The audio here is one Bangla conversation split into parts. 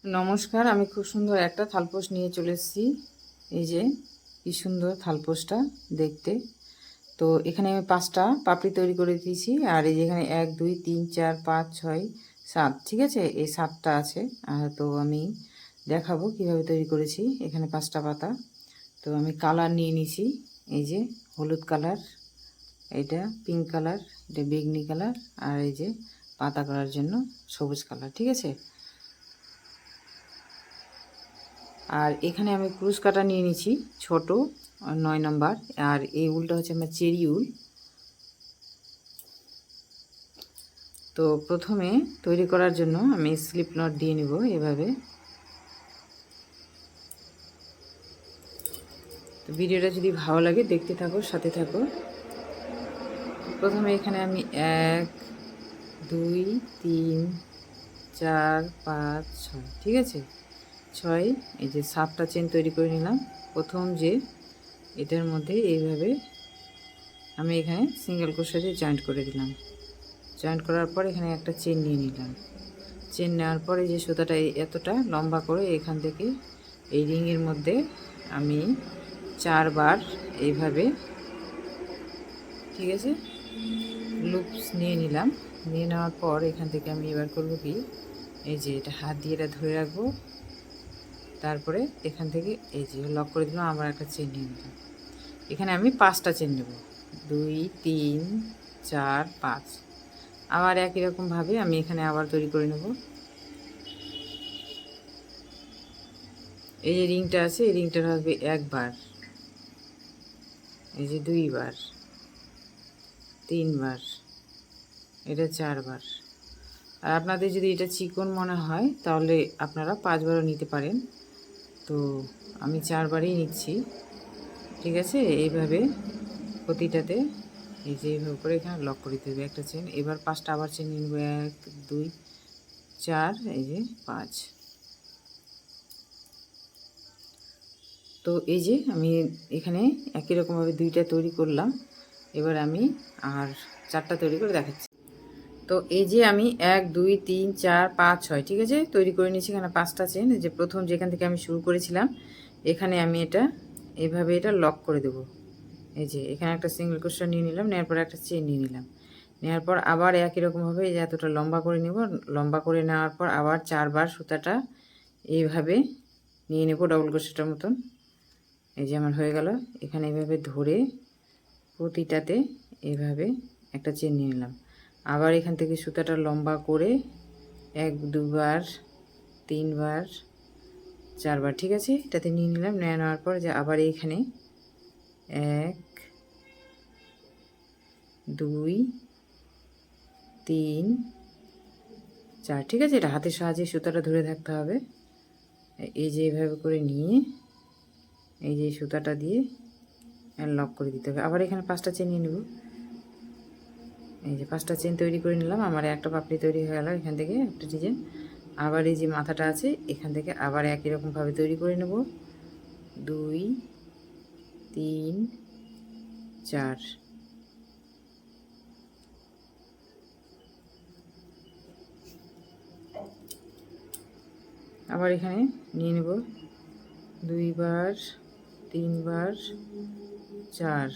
নমস্কার, আমি খুব সুন্দর একটা থালপোষ নিয়ে চলে এসেছি। এই যে কি সুন্দর থালপোষটা দেখতে। তো এখানে আমি 5টা পাপড়ি তৈরি করে দিয়েছি। আর এই যেখানে 1 2 3 4 5 6 7, ঠিক আছে, এই 7টা আছে। তো আমি দেখাবো কিভাবে তৈরি করেছি। এখানে 5টা পাতা। তো আমি কালার নিয়ে নিছি। এই যে হলুদ কালার, এটা পিঙ্ক কালার, এটা বেগনি কালার, আর এই যে পাতা করার জন্য সবুজ কালার, ঠিক আছে। আর এখানে আমি ক্রুশ কাটা নিয়ে নিয়েছি ছোট 9 নম্বর। আর এই উলটা হচ্ছে আমার চেরি উল। তো প্রথমে তৈরি করার জন্য আমি স্লিপ নট দিয়ে নিব এভাবে। তো ভিডিওটা যদি ভালো লাগে দেখতে থাকো, সাথে থাকো। প্রথমে এখানে আমি 1 2 3 4 5 6, ঠিক আছে, 6। এই যে 7টা চেন তৈরি করে নিলাম। প্রথম যে এটার মধ্যে এইভাবে আমি এখানে সিঙ্গেল ক্রোশে দিয়ে জয়েন্ট করে দিলাম। জয়েন্ট করার পর এখানে একটা চেন নিয়ে নিলাম। চেন নেওয়ার পরে যে সুতাটা এতটা লম্বা করে এখান থেকে এই রিংয়ের মধ্যে আমি 4 বার এইভাবে, ঠিক আছে, লুপস নিয়ে নিলাম। নিয়ে নেওয়ার পর এখান থেকে আমি এবার করবো কি, এই যে এটা হাত দিয়ে এটা ধরে রাখবো। তারপরে এখান থেকে এই যে লক করে দিলাম, আবার একটা চেন নিয়ে নিলাম। এখানে আমি 5টা চেন নেব, 2 3 4 5। আবার একই রকমভাবে আমি এখানে আবার তৈরি করে নেব। এই যে রিংটা আছে, এই রিংটার হবে 1 বার, এই যে 2 বার, 3 বার, এটা 4 বার। আর আপনাদের যদি এটা চিকন মনে হয় তাহলে আপনারা 5 বারও নিতে পারেন। তো আমি 4 বারই নিচ্ছি, ঠিক আছে। এইভাবে প্রতিটাতে এই যে এইভাবে করে এখানে লক করে দিতে হবে একটা চেন। এবার 5টা আবার চেন নিয়ে নেব, 1 2 4, এই যে 5। তো এই যে আমি এখানে একই রকমভাবে 2টা তৈরি করলাম। এবার আমি আর 4টা তৈরি করে দেখাচ্ছি। তো এই যে আমি 1 2 3 4 5 6, ঠিক আছে, তৈরি করে নিয়েছি। এখানে 5টা চেন। যে প্রথম যেখান থেকে আমি শুরু করেছিলাম এখানে আমি এটা এইভাবে এটা লক করে দেব। এই যে এখানে একটা সিঙ্গেল ক্রোশা নিয়ে নিলাম, নেওয়ার পর একটা চেন নিয়ে নিলাম। নেওয়ার পর আবার একই রকমভাবে এই যে এতটা লম্বা করে নেব। লম্বা করে নেওয়ার পর আবার 4 বার সুতাটা এইভাবে নিয়ে নেব ডবল ক্রোশেটার মতন। এই যে আমার হয়ে গেল। এখানে এইভাবে ধরে প্রতিটাতে এইভাবে একটা চেন নিয়ে নিলাম। আবার এখান থেকে সুতাটা লম্বা করে 1 2 বার, 3 বার, 4 বার, ঠিক আছে, এটাতে নিয়ে নিলাম। নেওয়ার পর যে আবার এইখানে 1 2 3 4, ঠিক আছে। এটা হাতের সাহায্যে সুতাটা ধরে থাকতে হবে। এই যে এইভাবে করে নিয়ে এই যে সুতাটা দিয়ে লক করে দিতে হবে। আবার এখানে 5টা চেন নিয়ে নেব। এই যে 5টা চেন তৈরি করে নিলাম। আমার একটা পাপড়ি তৈরি হয়ে গেল। এখান থেকে একটা ডিজাইন। আবার এই যে মাথাটা আছে এখান থেকে আবার একই রকমভাবে তৈরি করে নেব, 2 3 4। আবার এখানে নিয়ে নেব 2 বার, 3 বার, 4।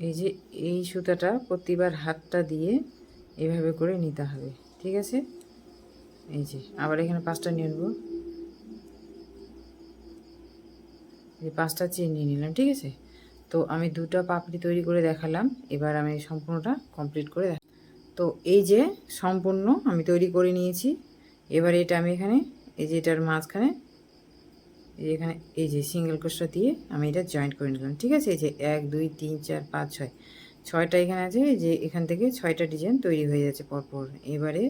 এই যে এই সুতাটা প্রতিবার হাতটা দিয়ে এভাবে করে নিতে হবে, ঠিক আছে। এই যে আবার এখানে 5টা নিয়ে নেব। এই 5টা চেন নিয়ে নিলাম, ঠিক আছে। তো আমি 2টা পাপড়ি তৈরি করে দেখালাম। এবার আমি সম্পূর্ণটা কমপ্লিট করে তো এই যে সম্পূর্ণ আমি তৈরি করে নিয়েছি। এবার এটা আমি এখানে এই যে এটার মাঝখানে এই এখানে এই যে সিঙ্গেল ক্রোশা দিয়ে আমি এটা জয়েন্ট করে নিলাম, ঠিক আছে। এই যে 1 2 3 4 5 6, 6টা এখানে আছে। যে এখান থেকে 6টা ডিজাইন তৈরি হয়ে যাচ্ছে পরপর। এবারে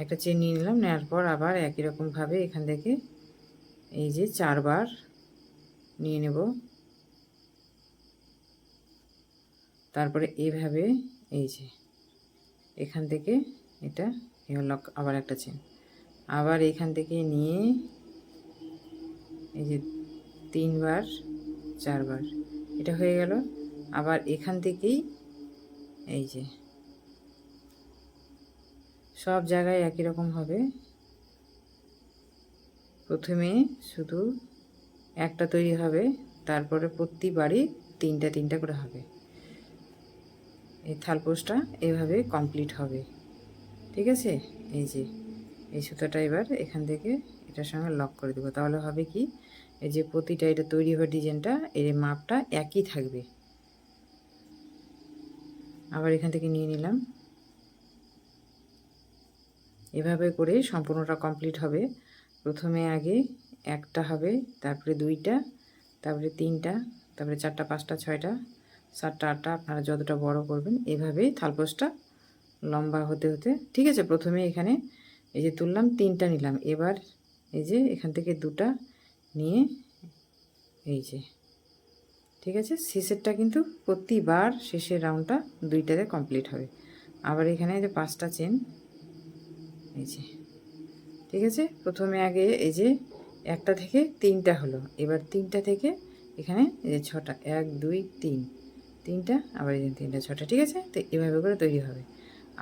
একটা চেন নিয়ে নিলাম। নেওয়ার পর আবার একই রকমভাবে এখান থেকে এই যে 4 বার নিয়ে নেব। তারপরে এইভাবে এই যে এখান থেকে এটা লক, আবার একটা চেন, আবার এখান থেকে নিয়ে এই যে 3 বার 4 বার, এটা হয়ে গেল। আবার এখান থেকেই এই যে সব জায়গায় একই রকম হবে। প্রথমে শুধু একটা তৈরি হবে, তারপরে প্রতিবারই 3টা 3টা করে হবে। এই থালপোসটা এভাবে কমপ্লিট হবে, ঠিক আছে। এই যে এই সুতাটা এবার এখান থেকে এটার সঙ্গে লক করে দেবো, তাহলে হবে কি, এই যে প্রতিটা এটা তৈরি হবে ডিজাইনটা, এর মাপটা একই থাকবে। আবার এখান থেকে নিয়ে নিলাম, এভাবে করে সম্পূর্ণটা কমপ্লিট হবে। প্রথমে আগে একটা হবে, তারপরে 2টা, তারপরে 3টা, তারপরে 4টা 5টা 6টা 7টা 8টা, আপনারা যতটা বড় করবেন এভাবেই থালপোসটা লম্বা হতে হতে, ঠিক আছে। প্রথমে এখানে এই যে তুললাম 3টা নিলাম, এবার এই যে এখান থেকে 2টা নিয়ে এই যে, ঠিক আছে। শেষেরটা কিন্তু প্রতিবার শেষের রাউন্ডটা 2টাতে কমপ্লিট হবে। আবার এখানে এই যে 5টা চেন, এই যে, ঠিক আছে। প্রথমে আগে এই যে একটা থেকে 3টা হলো, এবার 3টা থেকে এখানে এই যে 6টা, 1 2 3, 3টা, আবার এই যে 3টা 6টা, ঠিক আছে। তো এভাবে করে তৈরি হবে।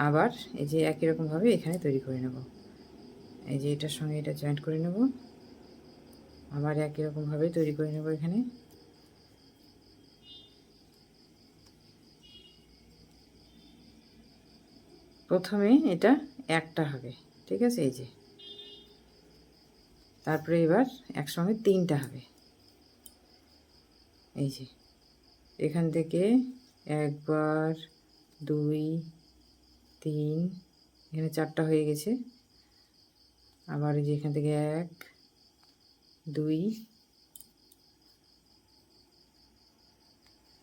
আবার এই যে একই রকমভাবে এখানে তৈরি করে নেব, এই যে এটার সঙ্গে এটা জয়েন্ট করে নেব, আবার একই রকমভাবে তৈরি করে নেব এখানে। প্রথমে এটা একটা হবে, ঠিক আছে, এই যে। তারপরে এবার একসঙ্গে 3টা হবে, এই যে এখান থেকে 1 বার 2 3, এখানে 4টা হয়ে গেছে। আবার এই যে এখান থেকে 1 2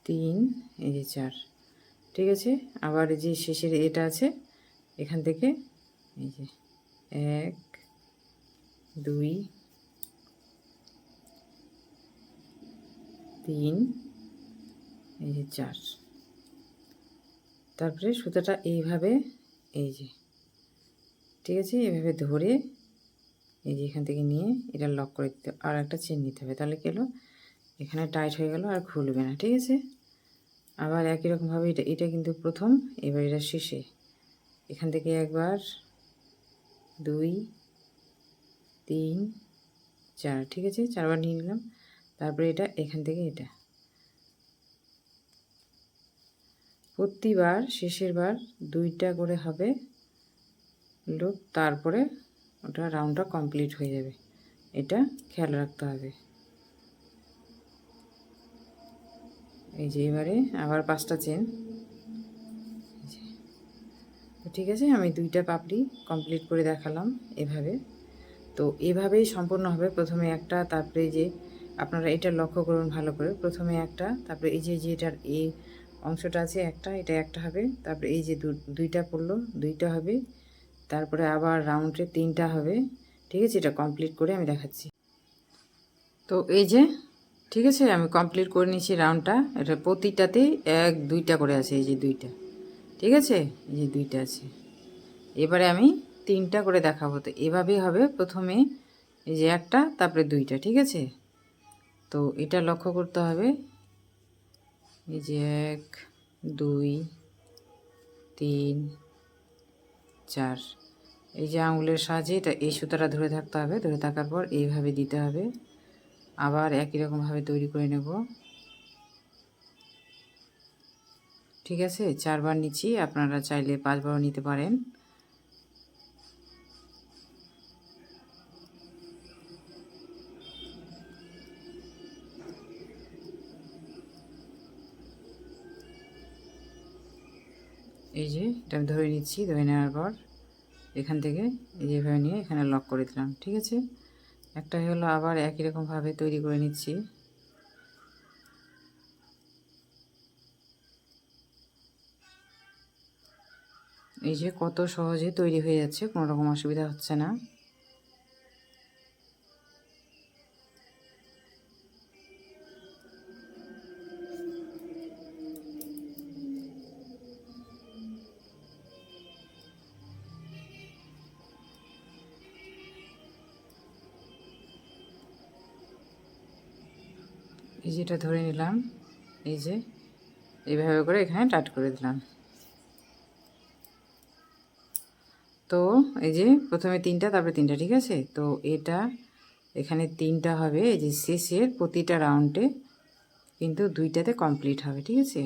3, এই যে 4, ঠিক আছে। আবার এই যে শেষের এটা আছে, এখান থেকে এই যে 1 2 3, এই যে 4, তারপরে সুতাটা এইভাবে এই যে, ঠিক আছে, এইভাবে ধরে এই যে এখান থেকে নিয়ে এটা লক করে দিতে, আর একটা চেন নিতে হবে, তাহলে কি হলো, এখানে টাইট হয়ে গেল আর খুলবে না, ঠিক আছে। আবার একই রকমভাবে এটা কিন্তু প্রথম, এবার এটা শেষে, এখান থেকে 1 বার 2 3 4, ঠিক আছে, 4 বার নিয়ে নিলাম। তারপরে এটা এখান থেকে এটা প্রতিবার শেষের বার 2টা করে হবে লুপ, তারপরে ওটা রাউন্ডটা কমপ্লিট হয়ে যাবে, এটা খেয়াল রাখতে হবে। এই যে এবারে আবার 5টা চেন, ঠিক আছে। আমি 2টা পাপড়ি কমপ্লিট করে দেখালাম এভাবে। তো এভাবেই সম্পূর্ণ হবে। প্রথমে একটা, তারপরে যে আপনারা এটা লক্ষ্য করুন ভালো করে, প্রথমে একটা, তারপরে এই যে এটার এই অংশটা আছে একটা, এটা একটা হবে, তারপরে এই যে 2টা পড়লো 2টা হবে, তারপরে আবার রাউন্ডে 3টা হবে, ঠিক আছে। এটা কমপ্লিট করে আমি দেখাচ্ছি। তো এই যে, ঠিক আছে, আমি কমপ্লিট করে নিয়েছি রাউন্ডটা। এটা প্রতিটাতেই 1 2টা করে আছে, এই যে 2টা, ঠিক আছে, এই যে 2টা আছে। এবারে আমি 3টা করে দেখাবো। তো এভাবেই হবে, প্রথমে এই যে একটা, তারপরে 2টা, ঠিক আছে। তো এটা লক্ষ্য করতে হবে, এই যে 1 2 3 4, এই যে আঙুলের সাহায্যে এটা এই সুতাটা ধরে থাকতে হবে, ধরে থাকার পর এইভাবে দিতে হবে। আবার একই রকমভাবে তৈরি করে নেব, ঠিক আছে। 4 বার নিচ্ছি, আপনারা চাইলে 5 বারও নিতে পারেন। এই যে এটা আমি ধরে নিচ্ছি, ধরে নেওয়ার পর এখান থেকে এই যেভাবে নিয়ে এখানে লক করে দিলাম, ঠিক আছে। একটা হলো, আবার একই রকমভাবে তৈরি করে নিচ্ছি। এই যে কত সহজে তৈরি হয়ে যাচ্ছে, কোনো রকম অসুবিধা হচ্ছে না। এই যেটা ধরে নিলাম, এই যে এইভাবে করে এখানে টাইট করে দিলাম। তো এই যে প্রথমে 3টা, তারপরে 3টা, ঠিক আছে। তো এটা এখানে 3টা হবে, এই যে শেষের প্রতিটা রাউন্ডে কিন্তু 2টাতে কমপ্লিট হবে, ঠিক আছে।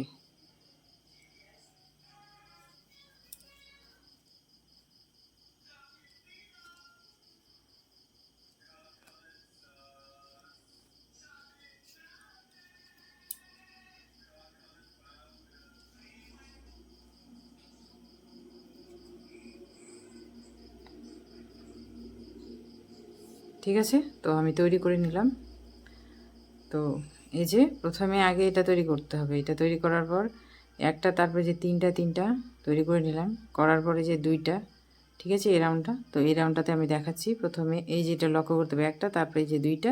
ঠিক আছে, তো আমি তৈরি করে নিলাম। তো এই যে প্রথমে আগে এটা তৈরি করতে হবে, এটা তৈরি করার পর একটা, তারপরে যে 3টা তৈরি করে নিলাম, করার পরে যে 2টা, ঠিক আছে, এই রাউন্ডটা। তো এই রাউন্ডটাতে আমি দেখাচ্ছি, প্রথমে এই যেটা লক্ষ্য করতে হবে একটা, তারপরে যে 2টা,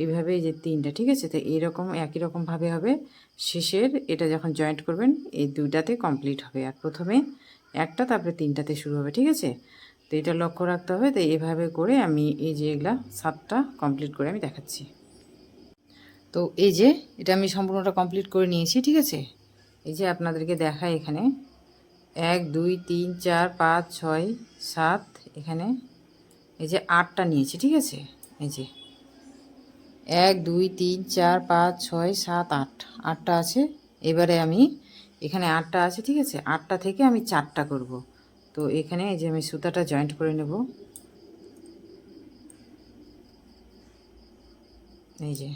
এইভাবে এই যে 3টা, ঠিক আছে। তো এইরকম একই রকমভাবে হবে শেষের, এটা যখন জয়েন্ট করবেন এই 2টাতে কমপ্লিট হবে, আর প্রথমে একটা, তারপরে 3টাতে শুরু হবে, ঠিক আছে। তো এটা লক্ষ্য রাখতে হবে। তো এইভাবে করে আমি এই যে এগুলা 7টা কমপ্লিট করে আমি দেখাচ্ছি। তো এই যে এটা আমি সম্পূর্ণটা কমপ্লিট করে নিয়েছি, ঠিক আছে। এই যে আপনাদেরকে দেখাই, এখানে 1 2 3 4 5 6 7, এখানে এই যে 8টা নিয়েছি, ঠিক আছে। এই যে 1 2 3 4 5 6 7 8, 8টা আছে। এবারে আমি এখানে 8টা আছে, ঠিক আছে। 8টা থেকে আমি 4টা করব। তো এখানে এই যে আমি সুতাটা জয়েন্ট করে নেব, এই যে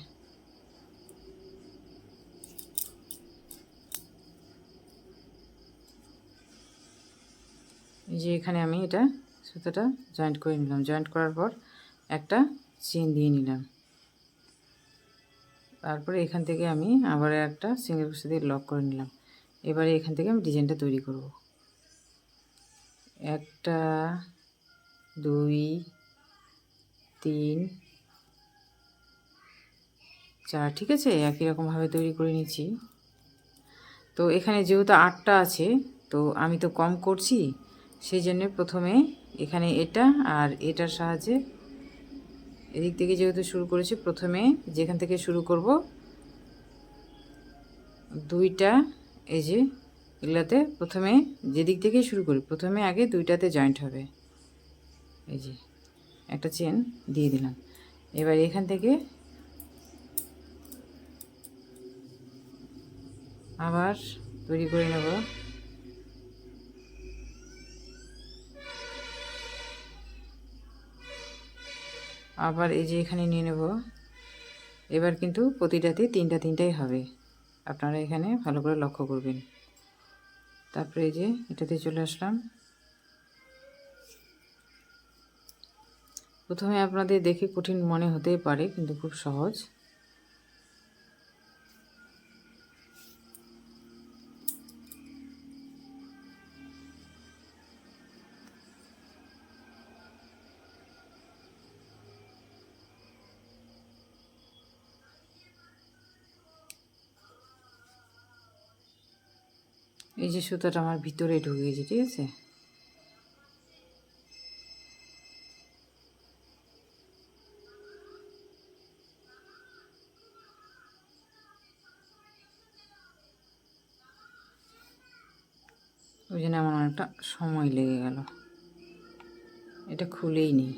এখানে আমি এটা সুতাটা জয়েন্ট করে নিলাম। জয়েন্ট করার পর একটা চেন দিয়ে নিলাম, তারপরে এখান থেকে আমি আবার একটা সিঙ্গেল ক্রোশে দিয়ে লক করে নিলাম। এবারে এখান থেকে আমি ডিজাইনটা তৈরি করব। 1 2 3 4, ঠিক আছে। একই রকমভাবে তৈরি করে নিচ্ছি। তো এখানে যেহেতু 8টা আছে, তো আমি তো কম করছি, সেই জন্য প্রথমে এখানে এটা আর এটার সাহায্যে এদিক থেকে যেহেতু শুরু করেছি, প্রথমে যেখান থেকে শুরু করব 2টা, এই যে এগুলাতে প্রথমে যেদিক থেকে শুরু করি, প্রথমে আগে 2টাতে জয়েন্ট হবে। এই যে একটা চেন দিয়ে দিলাম। এবার এখান থেকে আবার তৈরি করে নেব। আবার এই যে এখানে নিয়ে নেব। এবার কিন্তু প্রতিটাতে 3টাই হবে, আপনারা এখানে ভালো করে লক্ষ্য করবেন। তারপরে এই যে এটাতে চলে আসলাম। প্রথমে আপনাদের দেখে কঠিন মনে হতেই পারে, কিন্তু খুব সহজ। এই যে সুতাটা আমার ভিতরে ঢুকে গেছে, ঠিক আছে। ওই জন্য আমার অনেকটা সময় লেগে গেল, এটা খুলেই নি।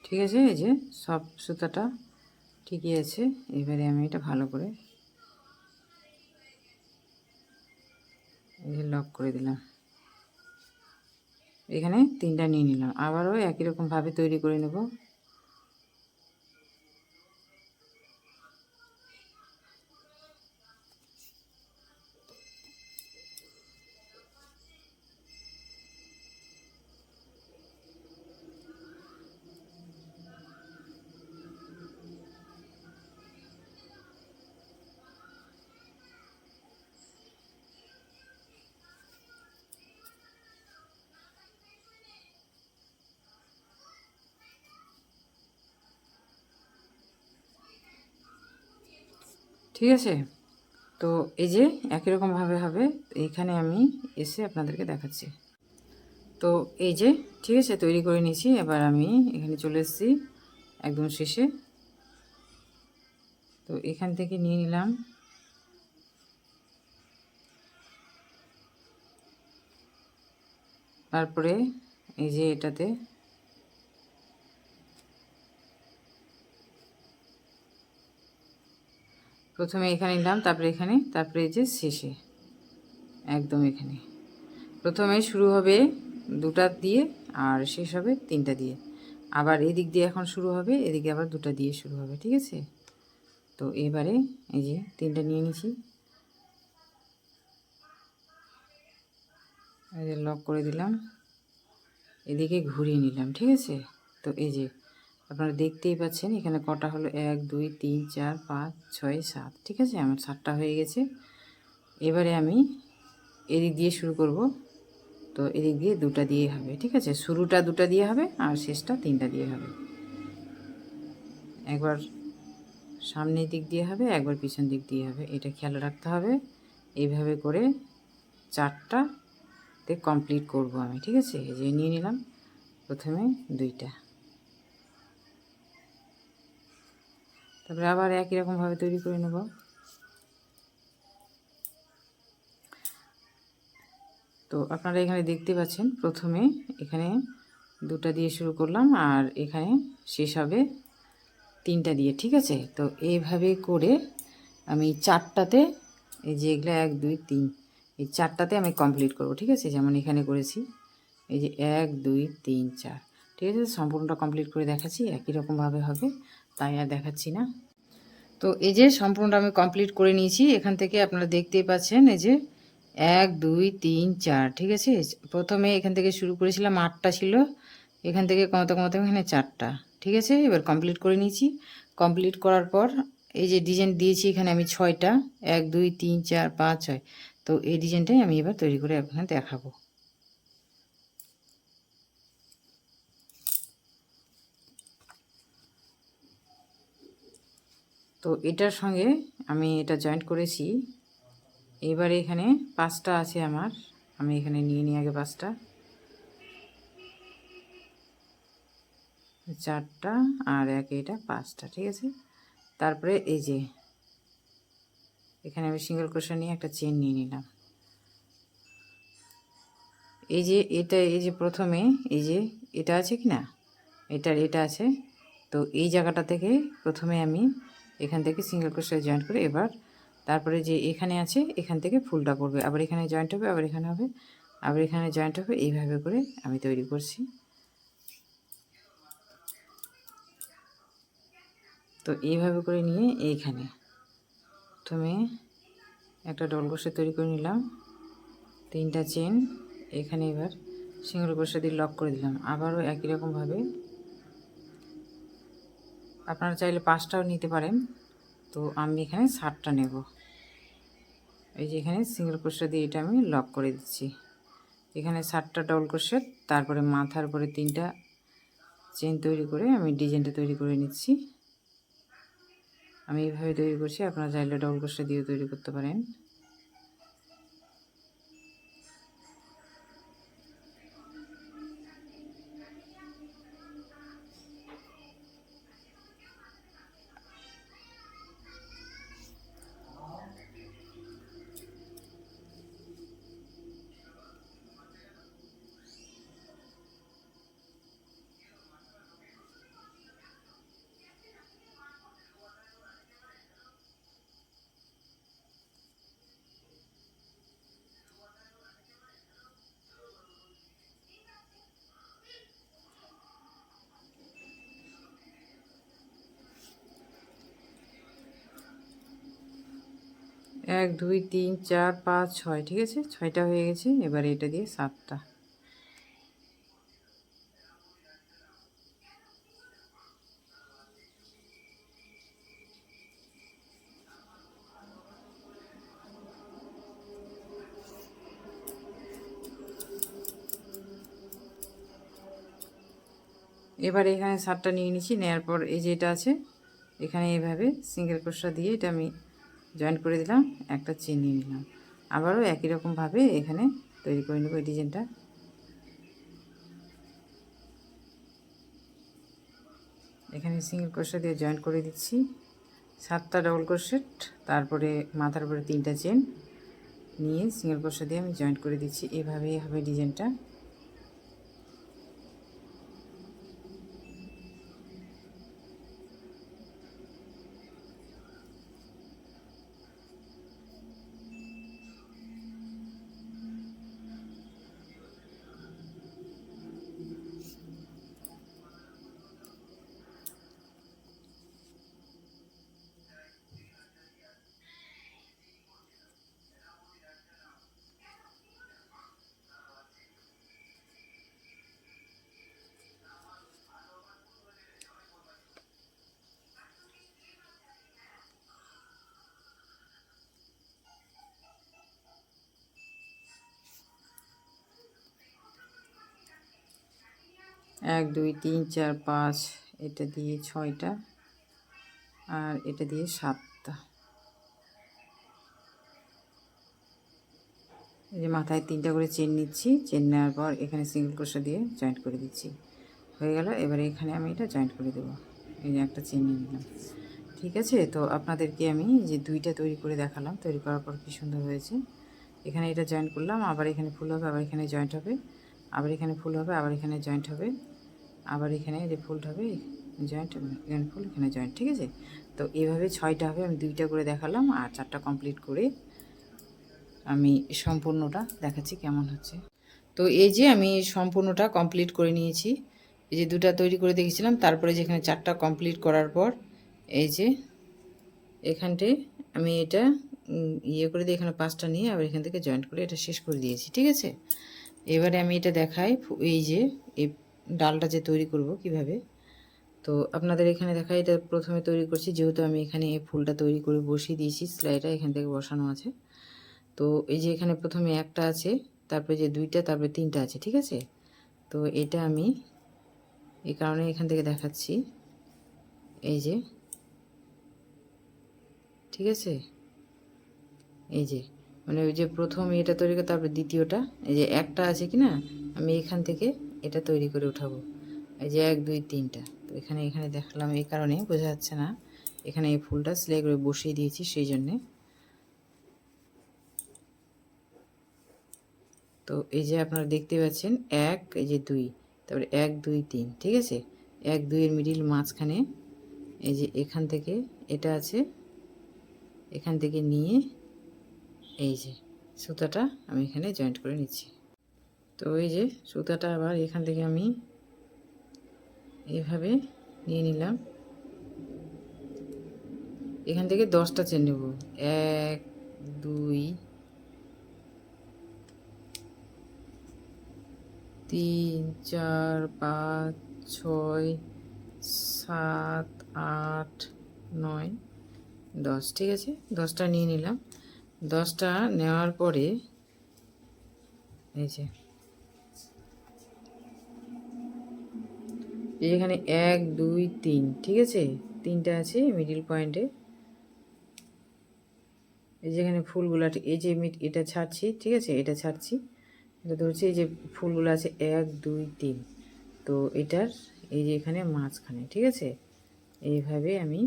ঠিক আছে, এই যে সব সুতাটা ঠিকই আছে। এবারে আমি এটা ভালো করে এই যে লক করে দিলাম। এখানে 3টা নিয়ে নিলাম, আবারও একই রকমভাবে তৈরি করে নেব। ঠিক আছে। তো এই যে একই রকমভাবে হবে, এইখানে আমি এসে আপনাদেরকে দেখাচ্ছি। তো এই যে ঠিক আছে, তৈরি করে নিয়েছি। এবার আমি এখানে চলে এসেছি একদম শেষে। তো এখান থেকে নিয়ে নিলাম, তারপরে এই যে এটাতে প্রথমে এখানে নিলাম, তারপরে এখানে, তারপরে এই যে শেষে একদম এখানে। প্রথমে শুরু হবে দুটা দিয়ে আর শেষ হবে তিনটা দিয়ে। আবার এদিক দিয়ে এখন শুরু হবে, এদিকে আবার দুটা দিয়ে শুরু হবে। ঠিক আছে। তো এবারে এই যে তিনটা নিয়ে নিয়েছি, এই যে লক করে দিলাম, এদিকে ঘুরিয়ে নিলাম। ঠিক আছে। তো এই যে আপনারা দেখতেই পাচ্ছেন এখানে কটা হলো, 1 2 3 4 5 6 7। ঠিক আছে, আমার 7টা হয়ে গেছে। এবারে আমি এদিক দিয়ে শুরু করব। তো এদিক দিয়ে দুটা দিয়ে হবে। ঠিক আছে, শুরুটা দুটা দিয়ে হবে আর শেষটা তিনটা দিয়ে হবে। একবার সামনের দিক দিয়ে হবে, একবার পিছন দিক দিয়ে হবে, এটা খেয়াল রাখতে হবে। এইভাবে করে 4টাতে কমপ্লিট করব আমি। ঠিক আছে, এই যে নিয়ে নিলাম প্রথমে 2টা, তারপরে আবার একই রকমভাবে তৈরি করে নেব। তো আপনারা এখানে দেখতে পাচ্ছেন প্রথমে এখানে দুটা দিয়ে শুরু করলাম আর এখানে শেষ হবে তিনটা দিয়ে। ঠিক আছে। তো এইভাবে করে আমি 4টাতে, এই যে এগুলো 1 2 3, এই 4টাতে আমি কমপ্লিট করব। ঠিক আছে, যেমন এখানে করেছি, এই যে 1 2 3 4। ঠিক আছে, সম্পূর্ণটা কমপ্লিট করে দেখাচ্ছি। একই রকমভাবে হবে, তাই আর দেখাচ্ছি না। তো এই যে সম্পূর্ণটা আমি কমপ্লিট করে নিয়েছি। এখান থেকে আপনারা দেখতেই পাচ্ছেন এই যে 1 2 3 4। ঠিক আছে, প্রথমে এখান থেকে শুরু করেছিলাম, 8টা ছিল, এখান থেকে কমাতে কমাতে এখানে 4টা। ঠিক আছে, এবার কমপ্লিট করে নিয়েছি। কমপ্লিট করার পর এই যে ডিজাইন দিয়েছি এখানে আমি 6টা, 1 2 3 4 5 6। তো এই ডিজাইনটাই আমি এবার তৈরি করে আপনাদের দেখাবো। তো এটার সঙ্গে আমি এটা জয়েন্ট করেছি। এবারে এখানে 5টা আছে আমার, আমি এখানে নিয়ে নিই আগে 5টা, 4টা আর একে এটা 5টা। ঠিক আছে, তারপরে এই যে এখানে আমি সিঙ্গেল ক্রোশা নিয়ে একটা চেন নিয়ে নিলাম। এই যে এটা, এই যে প্রথমে এই যে এটা আছে কি না, এটা আছে। তো এই জায়গাটা থেকে প্রথমে আমি এখান থেকে সিঙ্গেল ক্রোশা জয়েন্ট করে, এবার তারপরে যে এখানে আছে এখান থেকে ফুলটা পড়বে, আবার এখানে জয়েন্ট হবে, আবার এখানে হবে, আবার এখানে জয়েন্ট হবে। এইভাবে করে আমি তৈরি করছি। তো এইভাবে করে নিয়ে এইখানে প্রথমে একটা ডবল ক্রোশা তৈরি করে নিলাম, 3টা চেন, এখানে এবার সিঙ্গেল ক্রোশা দিয়ে লক করে দিলাম। আবারও একই রকমভাবে আপনারা চাইলে 5টাও নিতে পারেন। তো আমি এখানে 7টা নেব। এই যে এখানে সিঙ্গেল ক্রোশা দিয়ে এটা আমি লক করে দিচ্ছি। এখানে 7টা ডবল ক্রোশা, তারপরে মাথার উপরে 3টা চেন তৈরি করে আমি ডিজাইনটা তৈরি করে নিচ্ছি। আমি এইভাবে তৈরি করছি, আপনারা চাইলে ডবল ক্রোশা দিয়েও তৈরি করতে পারেন। এক দুই তিন চার পাঁচ ছয়। ঠিক আছে, 6টা হয়ে গেছে। এবার এটা দিয়ে 7টা। এবার এখানে 7টা নিয়ে নিচ্ছি, নেওয়ার পর এই যে এটা আছে এখানে এইভাবে সিঙ্গেল ক্রোশা দিয়ে এটা আমি জয়েন্ট করে দিলাম, একটা চেন নিয়ে নিলাম, আবারও একই রকমভাবে এখানে তৈরি করে নেব এই ডিজাইনটা। এখানে সিঙ্গেল ক্রোশেট দিয়ে জয়েন্ট করে দিচ্ছি, 7টা ডবল ক্রোশেট, তারপরে মাথার উপরে 3টা চেন নিয়ে সিঙ্গেল ক্রোশেট দিয়ে আমি জয়েন্ট করে দিচ্ছি। এভাবেই হবে ডিজাইনটা। এক দুই তিন চার পাঁচ, এটা দিয়ে 6টা, আর এটা দিয়ে 7টা। এই যে মাথায় 3টা করে চেন নিচ্ছি, চেন নেওয়ার পর এখানে সিঙ্গেল ক্রোশেট দিয়ে জয়েন্ট করে দিচ্ছি। হয়ে গেল। এবারে এখানে আমি এটা জয়েন্ট করে দেবো। এই যে একটা চেন নিয়ে নিলাম। ঠিক আছে, তো আপনাদেরকে আমি যে 2টা তৈরি করে দেখালাম, তৈরি করার পর কী সুন্দর হয়েছে। এখানে এটা জয়েন্ট করলাম, আবার এখানে ফুল হবে, আবার এখানে জয়েন্ট হবে, আবার এখানে ফুল হবে, আবার এখানে জয়েন্ট হবে, আবার এখানে যে ফুল হবে জয়েন্ট, এখানে ফুল, এখানে জয়েন্ট। ঠিক আছে, তো এইভাবে 6টা হবে। আমি 2টা করে দেখালাম, আর 4টা কমপ্লিট করে আমি সম্পূর্ণটা দেখাচ্ছি কেমন হচ্ছে। তো এই যে আমি সম্পূর্ণটা কমপ্লিট করে নিয়েছি। এই যে 2টা তৈরি করে দেখেছিলাম, তারপরে যেখানে 4টা কমপ্লিট করার পর এই যে এখানটে আমি এটা ইয়ে করে দিয়ে এখানে 5টা নিয়ে আবার এখান থেকে জয়েন্ট করে এটা শেষ করে দিয়েছি। ঠিক আছে, এবারে আমি এটা দেখাই এই যে এই ডালটা যে তৈরি করব কিভাবে। তো আপনাদের এখানে দেখাই, এটা প্রথমে তৈরি করছি, যেহেতু আমি এখানে এই ফুলটা তৈরি করে বসিয়ে দিয়েছি, সেলাইটা এখান থেকে বসানো আছে। তো এই যে এখানে প্রথমে একটা আছে, তারপরে যে 2টা, তারপরে 3টা আছে। ঠিক আছে, তো এটা আমি এই কারণে এখান থেকে দেখাচ্ছি। এই যে, ঠিক আছে, এই যে মানে ওই যে প্রথম এটা তৈরি করে তারপরে দ্বিতীয়টা, এই যে একটা আছে কি না, আমি এখান থেকে এটা তৈরি করে উঠাবো। এই যে 1 2 3টা। তো এখানে দেখালাম, এই কারণে বোঝা যাচ্ছে না, এখানে এই ফুলটা সেলাই করে বসিয়ে দিয়েছি সেই জন্যে। তো এই যে আপনারা দেখতে পাচ্ছেন 1, এই যে 2, তারপরে 1 2 3। ঠিক আছে, 1 2 এর মিডিল মাঝখানে এই যে এখান থেকে এটা আছে, এখান থেকে নিয়ে এই যে সুতাটা আমি এখানে জয়েন্ট করে নিচ্ছি। তো এই যে সুতাটা আবার এখান থেকে আমি এইভাবে নিয়ে নিলাম, এখান থেকে 10টা চেন নেব। 1 2 3 4 5 6 7 8 9 10। ঠিক আছে, 10টা নিয়ে নিলাম। 10টা নেওয়ার পরে এই যে এখানে 1 2 3, ঠিক আছে, 3টা আছে মিডিল পয়েন্টে। এই যেখানে ফুলগুলো, এই যে এটা ছাড়ছি, ঠিক আছে, এটা ছাড়ছি, এটা ধরছি, এই যে ফুলগুলো আছে 1 2 3। তো এটার এই যে এখানে মাঝখানে, ঠিক আছে, এইভাবে আমি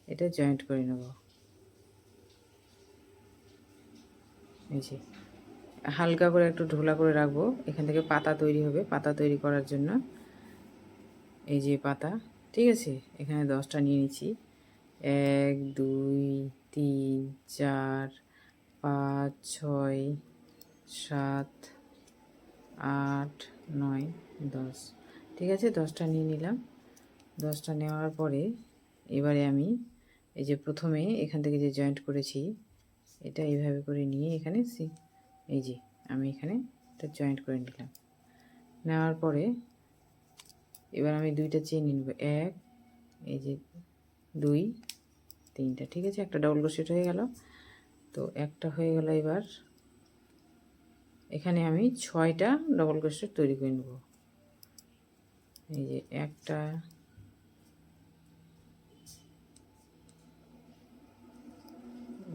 এটা জয়েন্ট করে নেব। এই যে হালকা করে একটু ঢোলা করে রাখবো, এখান থেকে পাতা তৈরি হবে, পাতা তৈরি করার জন্য এই যে পাতা। ঠিক আছে, এখানে 10টা নিয়ে নিচ্ছি। 1 2 3 4 5 6 7 8 9 10। ঠিক আছে, 10টা নিয়ে নিলাম। 10টা নেওয়ার পরে এবারে আমি এই যে প্রথমে এখান থেকে যে জয়েন্ট করেছি, এটা এইভাবে করে নিয়ে এখানে এই যে আমি এখানে এটা জয়েন্ট করে নিলাম। নেওয়ার পরে এবার আমি 2টা চেন নিয়ে নেব, 1, এই যে 2 3টা। ঠিক আছে, একটা ডবল ক্রোশেট হয়ে গেল। তো একটা হয়ে গেল। এবার এখানে আমি 6টা ডবল ক্রোশেট তৈরি করে নেব। এই যে একটা,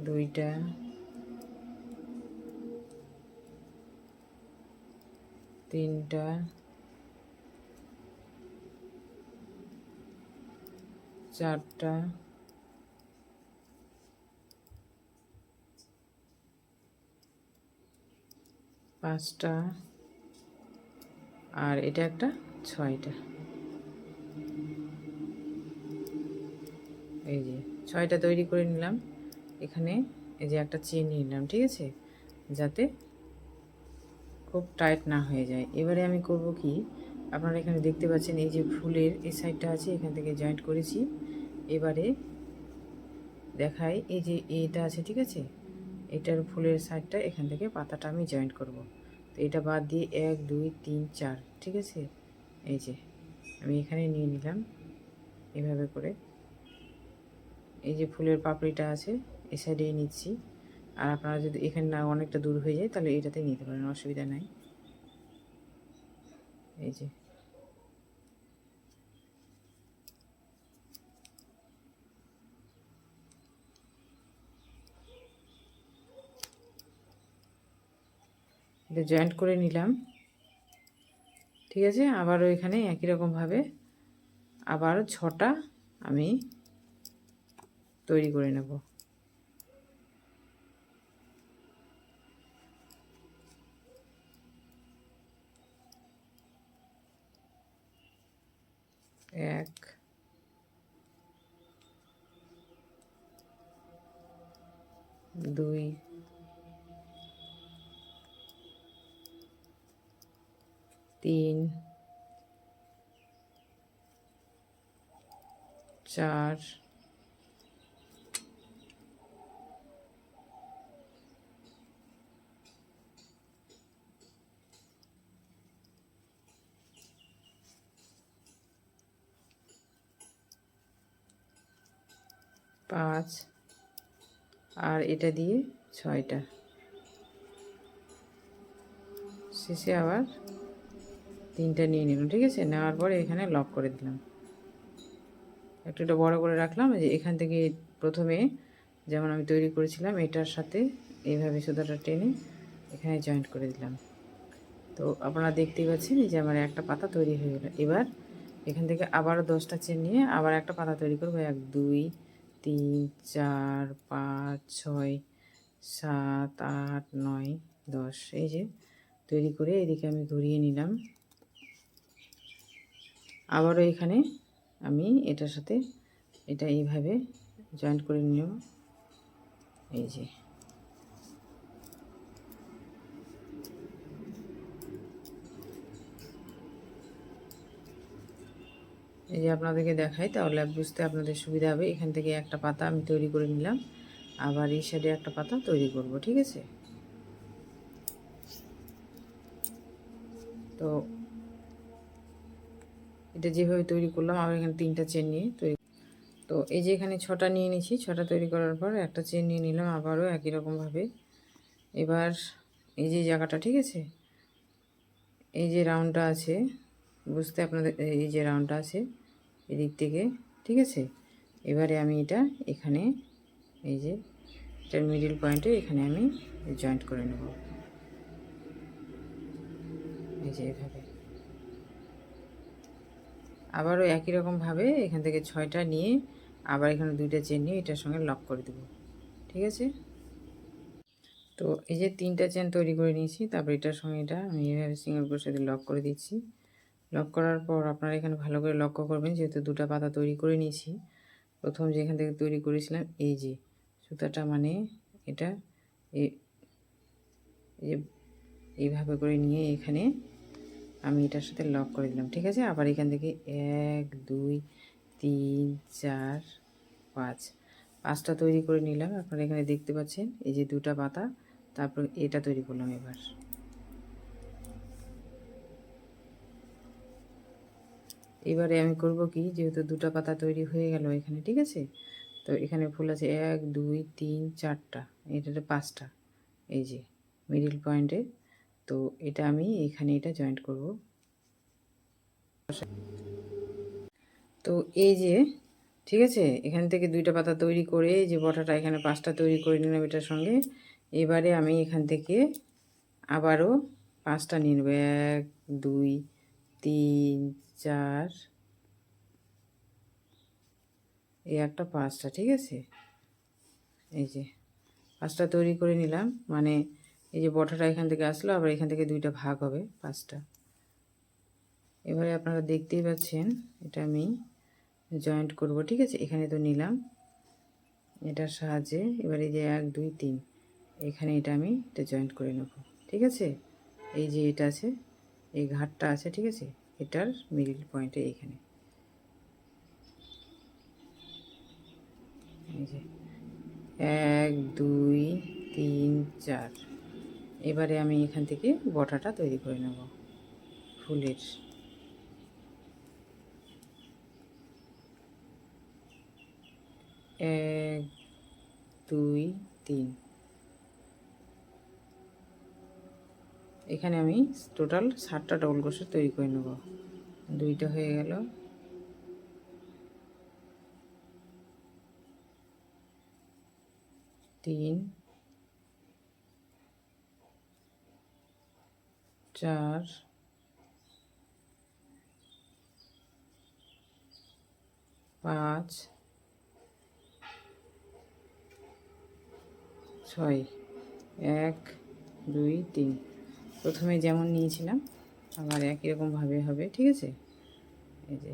দুইটা, তিনটা, চারটা, পাঁচটা, আর এটা একটা ছয়টা। এই যে ছয়টা তৈরি করে নিলাম। এখানে এই যে একটা চেন নিয়ে নিলাম, ঠিক আছে, যাতে খুব টাইট না হয়ে যায়। এবারে আমি করব কি, আপনারা এখানে দেখতে পাচ্ছেন এই যে ফুলের এই সাইডটা আছে, এখান থেকে জয়েন্ট করেছি। এবারে দেখাই, এই যে এটা আছে, ঠিক আছে, এটার ফুলের সাইডটা এখান থেকে পাতাটা আমি জয়েন্ট করব। তো এটা বাদ দিয়ে 1 2 3 4, ঠিক আছে, এই যে আমি এখানে নিয়ে নিলাম এভাবে করে। এই যে ফুলের পাপড়িটা আছে এই সাইডেই নিচ্ছি। আর আপনারা যদি এখানে না অনেকটা দূর হয়ে যায় তাহলে এটাতে নিতে পারেন, অসুবিধা নাই। এই যে এটা জয়েন্ট করে নিলাম, ঠিক আছে। আবারও এখানে একই রকমভাবে আবার 6টা আমি তৈরি করে নেব। এক, দুই, তিন, চার, পাঁচ, আর এটা দিয়ে 6টা। শেষে আবার 3টা নিয়ে নিলাম, ঠিক আছে। নেওয়ার পরে এখানে লক করে দিলাম, একটু বড় করে রাখলাম। যে এখান থেকে প্রথমে যেমন আমি তৈরি করেছিলাম এটার সাথে এইভাবে সুতাটা টেনে এখানে জয়েন্ট করে দিলাম। তো আপনারা দেখতেই পাচ্ছেন যে আমার একটা পাতা তৈরি হয়ে গেল। এবার এখান থেকে আবারও 10টা চেন নিয়ে আবার একটা পাতা তৈরি করবো। 1 2 3 4 5 6 7 8 9 10, এই যে তৈরি করে এদিকে আমি ঘুরিয়ে নিলাম। আবারও এখানে আমি এটার সাথে এটা এইভাবে জয়েন্ট করে নেব। এই যে এই যে আপনাদেরকে দেখাই, তাহলে বুঝতে আপনাদের সুবিধা হবে। এখান থেকে একটা পাতা আমি তৈরি করে নিলাম, আবার এই সাইডে একটা পাতা তৈরি করব, ঠিক আছে। তো এটা যেভাবে তৈরি করলাম, আবার এখানে 3টা চেন নিয়ে তৈরি। তো এই যে এখানে 6টা নিয়ে নিয়েছি, 6টা তৈরি করার পর একটা চেন নিয়ে নিলাম আবারও একই রকমভাবে। এবার এই যে জায়গাটা, ঠিক আছে, এই যে রাউন্ডটা আছে, বুঝতে আপনাদের এই যে রাউন্ডটা আছে এদিক থেকে, ঠিক আছে। এবারে আমি এটা এখানে এই যে এটার মিডল পয়েন্টে এখানে আমি জয়েন্ট করে নেব, এই যে এভাবে। আবারও একই রকমভাবে এখান থেকে 6টা নিয়ে আবার এখানে 2টা চেন নিয়ে এটার সঙ্গে লক করে দেব, ঠিক আছে। তো এই যে 3টা চেন তৈরি করে নিয়েছি, তারপর এটার সঙ্গে এটা আমি এভাবে সিঙ্গেল ক্রোশেতে লক করে দিচ্ছি। লক করার পর আপনারা এখানে ভালো করে লক্ষ্য করবেন, যেহেতু 2টা পাতা তৈরি করে নিয়েছি। প্রথম যেখান থেকে তৈরি করেছিলাম এই যে সুতাটা, মানে এটা এই যে এইভাবে করে নিয়ে এখানে আমি এটার সাথে লক করে দিলাম, ঠিক আছে। আবার এখান থেকে 1 2 3 4 5, 5টা তৈরি করে নিলাম। আপনারা এখানে দেখতে পাচ্ছেন এই যে 2টা পাতা, তারপর এটা তৈরি করলাম। এবারে আমি করব কি, যেহেতু 2টা পাতা তৈরি হয়ে গেল এখানে, ঠিক আছে। তো এখানে ফুল আছে 1 2 3 4টা, এটাতে 5টা, এই যে মিডল পয়েন্টে। তো এটা আমি এখানে এটা জয়েন্ট করব। তো এই যে ঠিক আছে, এখান থেকে 2টা পাতা তৈরি করে যে বটাটা এখানে 5টা তৈরি করে নিলাম এটার সঙ্গে। এবারে আমি এখান থেকে আবারও 5টা নিয়ে নেব। 1 2 3 4, এই একটা 5টা। ঠিক আছে, এই যে 5টা তৈরি করে নিলাম, মানে এই যে বটাটা এখান থেকে আসলো, আবার এখান থেকে 2টা ভাগ হবে 5টা। এবারে আপনারা দেখতেই পাচ্ছেন এটা আমি জয়েন্ট করব। ঠিক আছে, এখানে তো নিলাম এটার সাহায্যে। এবারে যে 1 2 3 এখানে এটা আমি এটা জয়েন্ট করে নেব। ঠিক আছে, এই যে এটা আছে, এই ঘাটটা আছে, ঠিক আছে, এটার মিডল পয়েন্টে এইখানে এই যে 1 2 3 4। এবারে আমি এখান থেকে বটাটা তৈরি করে নেব ফুলের। 1 2 3, এখানে আমি টোটাল 7টা ডবল ক্রোশেট তৈরি করে নেব। 2টা হয়ে গেল, 3 4 5 6, 1 2 3। প্রথমে যেমন নিয়েছিলাম আবার একই রকমভাবে হবে। ঠিক আছে, এই যে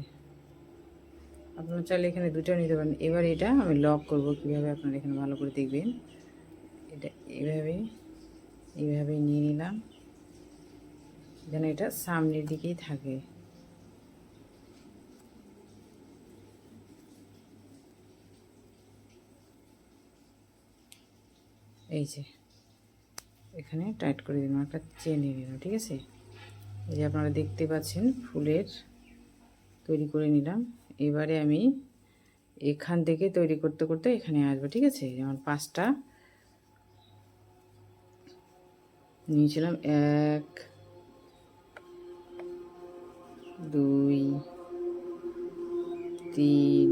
আপনারা চাইলে এখানে 2টা নিতে পারেন। এবার এটা আমি লক করব কীভাবে, আপনারা এখানে ভালো করে দেখবেন। এটা এইভাবে নিয়ে নিলাম যেন এটা সামনের দিকেই থাকে। এই যে এখানে টাইট করে দিলাম, একটা চেন নিয়ে নিলাম। ঠিক আছে, এই যে আপনারা দেখতে পাচ্ছেন ফুলের তৈরি করে নিলাম। এবারে আমি এখান থেকে তৈরি করতে করতে এখানে আসবো। ঠিক আছে, যেমন 5টা নিয়েছিলাম, 1 2 3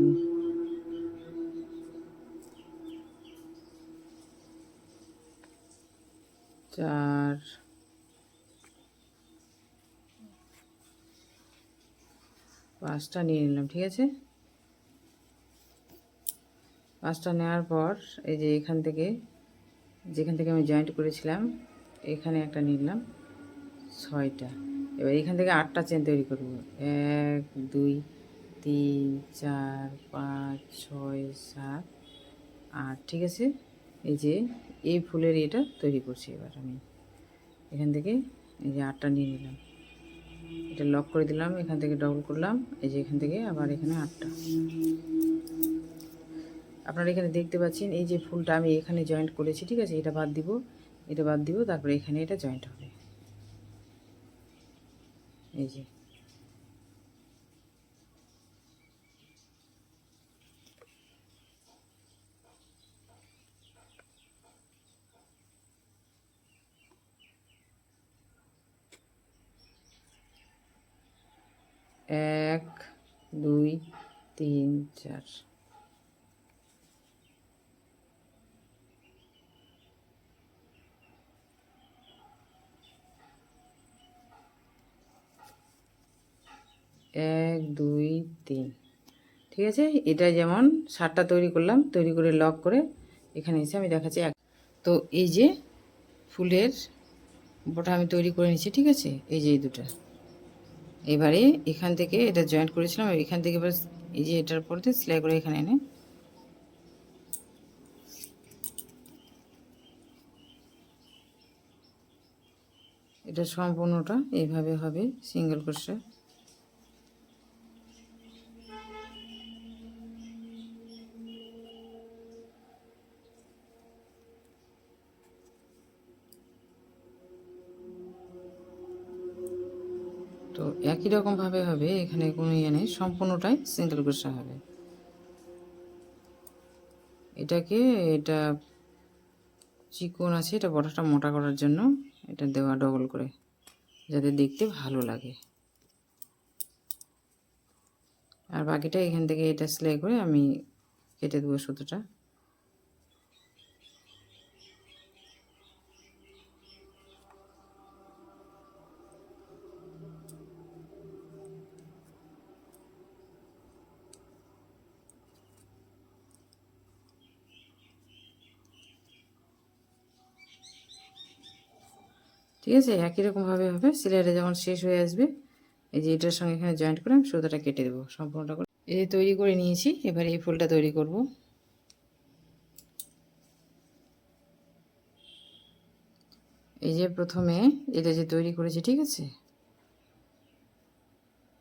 4 5টা নিয়ে নিলাম। ঠিক আছে, 5টা নেওয়ার পর এই যে এখান থেকে, যেখান থেকে আমি জয়েন্ট করেছিলাম এখানে একটা নিলাম, 6টা। এবার এখান থেকে 8টা চেন তৈরি করব। 1 2 3 4 5 6 7 8। ঠিক আছে, এই যে এই ফুলের এটা তৈরি করছি। এবার আমি এখান থেকে এই যে 8টা নিয়ে নিলাম, এটা লক করে দিলাম, এখান থেকে ডবল করলাম, এই যে এখান থেকে আবার এখানে 8টা। আপনারা এখানে দেখতে পাচ্ছেন এই যে ফুলটা আমি এখানে জয়েন্ট করেছি। ঠিক আছে, এটা বাদ দিব, এটা বাদ দিব, তারপরে এখানে এটা জয়েন্ট হবে। এই যে এক 2 3 4। এক 2 3। ঠিক আছে, এটা যেমন 7টা তৈরি করলাম, তৈরি করে লক করে এখানে এসে আমি দেখাচ্ছি। তো এই যে ফুলের বটা আমি তৈরি করে নিচ্ছি। ঠিক আছে, এই যে এই দুটো, এবারে এখান থেকে এটা জয়েন্ট করেছিলাম, এখান থেকে এবার এই যে এটার পরে সেলাই করে এখানে এনে এটা সম্পূর্ণটা এইভাবে হবে সিঙ্গেল ক্রোশে। তো একই রকমভাবে হবে, এখানে কোনো ইয়ে নেই, সম্পূর্ণটাই সিঙ্গেল ক্রোশে হবে। এটাকে এটা চিকন আছে, এটা বড়টা মোটা করার জন্য এটা দেওয়া ডবল করে, যাতে দেখতে ভালো লাগে। আর বাকিটা এখান থেকে এটা সেলাই করে আমি কেটে দেবো সুতোটা। ঠিক আছে, একই রকমভাবে হবে। সেলাইটা যখন শেষ হয়ে আসবে, এই যে এটার সঙ্গে এখানে জয়েন্ট করে আমি সুতোটা কেটে দেবো সম্পূর্ণটা করে। এই যে তৈরি করে নিয়েছি, এবার এই ফুলটা তৈরি করব। এই যে প্রথমে এটা যে তৈরি করেছি, ঠিক আছে,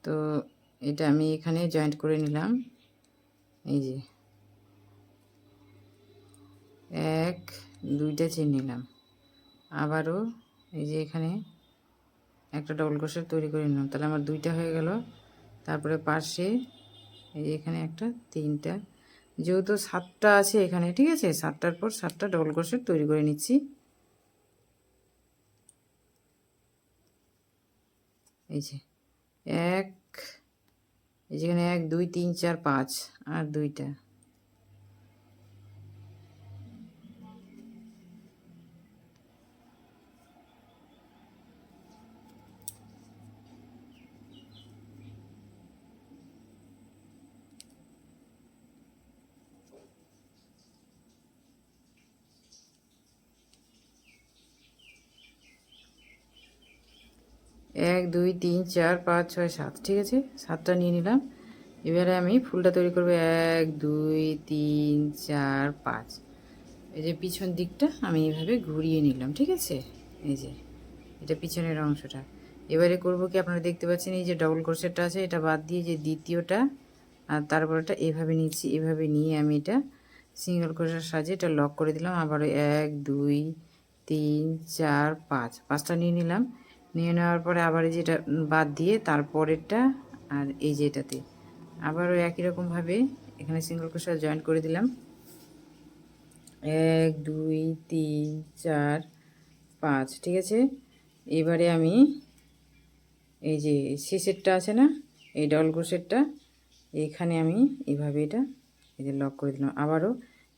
তো এটা আমি এখানে জয়েন্ট করে নিলাম। এই যে 1 2টা চেন নিলাম, আবারও এই যে এখানে একটা ডবল ক্রোশেট তৈরি করে নিলাম, তাহলে আমার 2টা হয়ে গেল। তারপরে পাশে এই যে এখানে একটা 3টা, যেহেতু 7টা আছে এখানে, ঠিক আছে, 7টার পর 7টা ডবল ক্রোশেট তৈরি করে নিচ্ছি। এই যে 1, এই যেখানে 1 2 3 4 5 আর 2টা, 1 2 3 4 5 6 7, ঠিক আছে, 7টা নিয়ে নিলাম। এবারে আমি ফুলটা তৈরি করবো 1 2 3 4 5। এই যে পিছন দিকটা আমি এইভাবে ঘুরিয়ে নিলাম, ঠিক আছে, এই যে এটা পিছনের অংশটা। এবারে করব কি, আপনারা দেখতে পাচ্ছেন এই যে ডবল ক্রোশেটটা আছে, এটা বাদ দিয়ে যে দ্বিতীয়টা আর তারপরটা এভাবে নিচ্ছি। এভাবে নিয়ে আমি এটা সিঙ্গেল ক্রোশের সাহায্যে এটা লক করে দিলাম। আবার 1 2 3 4 5, 5টা নিয়ে নিলাম। নিয়ে নেওয়ার পরে আবার এই যেটা বাদ দিয়ে তারপরেরটা আর এই যে এটাতে আবারও একই রকমভাবে এখানে সিঙ্গেল ক্রোশেট জয়েন্ট করে দিলাম। 1 2 3 4 5, ঠিক আছে। এবারে আমি এই যে শেষেরটা আছে না, এই ডবল ক্রোশেটটা এখানে আমি এইভাবে এটা এই যে লক করে দিলাম। আবারও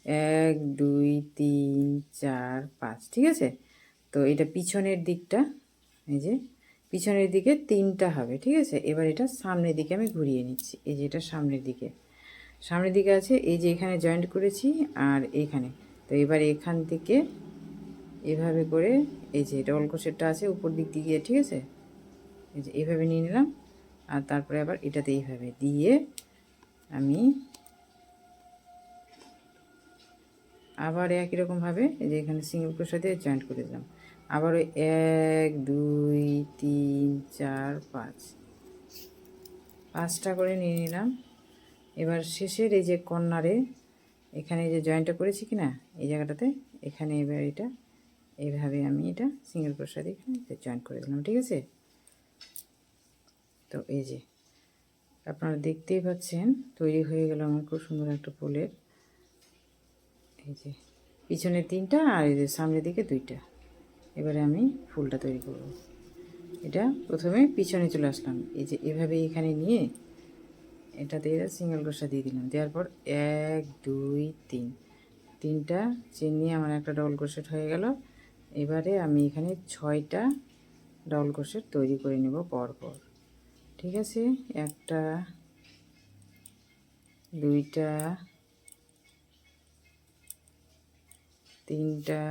1 2 3 4 5, ঠিক আছে। তো এটা পিছনের দিকটা, এই যে পিছনের দিকে 3টা হবে, ঠিক আছে। এবার এটা সামনের দিকে আমি ঘুরিয়ে নিচ্ছি। এই যে এটা সামনের দিকে আছে, এই যে এখানে জয়েন্ট করেছি আর এইখানে। তো এবার এখান থেকে এভাবে করে এই যে ডবল ক্রোশেটটা আছে উপর দিক দিয়ে, ঠিক আছে, এই যে এইভাবে নিয়ে নিলাম। আর তারপরে আবার এটাতে এইভাবে দিয়ে আমি আবার একই রকমভাবে এই যে এখানে সিঙ্গেল ক্রোশেট দিয়ে জয়েন্ট করে দিলাম। আবারও 1 2 3 4 5, 5টা করে নিয়ে নিলাম। এবার শেষের এই যে কর্নারে এখানে যে জয়েন্টটা করেছি কি না, এই জায়গাটাতে এখানে এবার এটা এইভাবে আমি এটা সিঙ্গেল ক্রোশেট দিয়ে এখানে জয়েন্ট করে দিলাম, ঠিক আছে। তো এই যে আপনারা দেখতেই পাচ্ছেন তৈরি হয়ে গেল আমার খুব সুন্দর একটা ফুলের। এই যে পিছনে 3টা আর এই যে সামনের দিকে 2টা। এবারে আমি ফুলটা তৈরি করব। এটা প্রথমে পিছনে চলে আসলাম, এই যে এভাবে এখানে নিয়ে এটাতে সিঙ্গেল ক্রোশেট দিয়ে দিলাম। দেওয়ার পর 1 2 3, 3টা চেন নিয়ে আমার একটা ডবল ক্রোশেট হয়ে গেল। এবারে আমি এখানে 6টা ডবল ক্রোশেট তৈরি করে নেব পরপর, ঠিক আছে। 1টা 2টা 3টা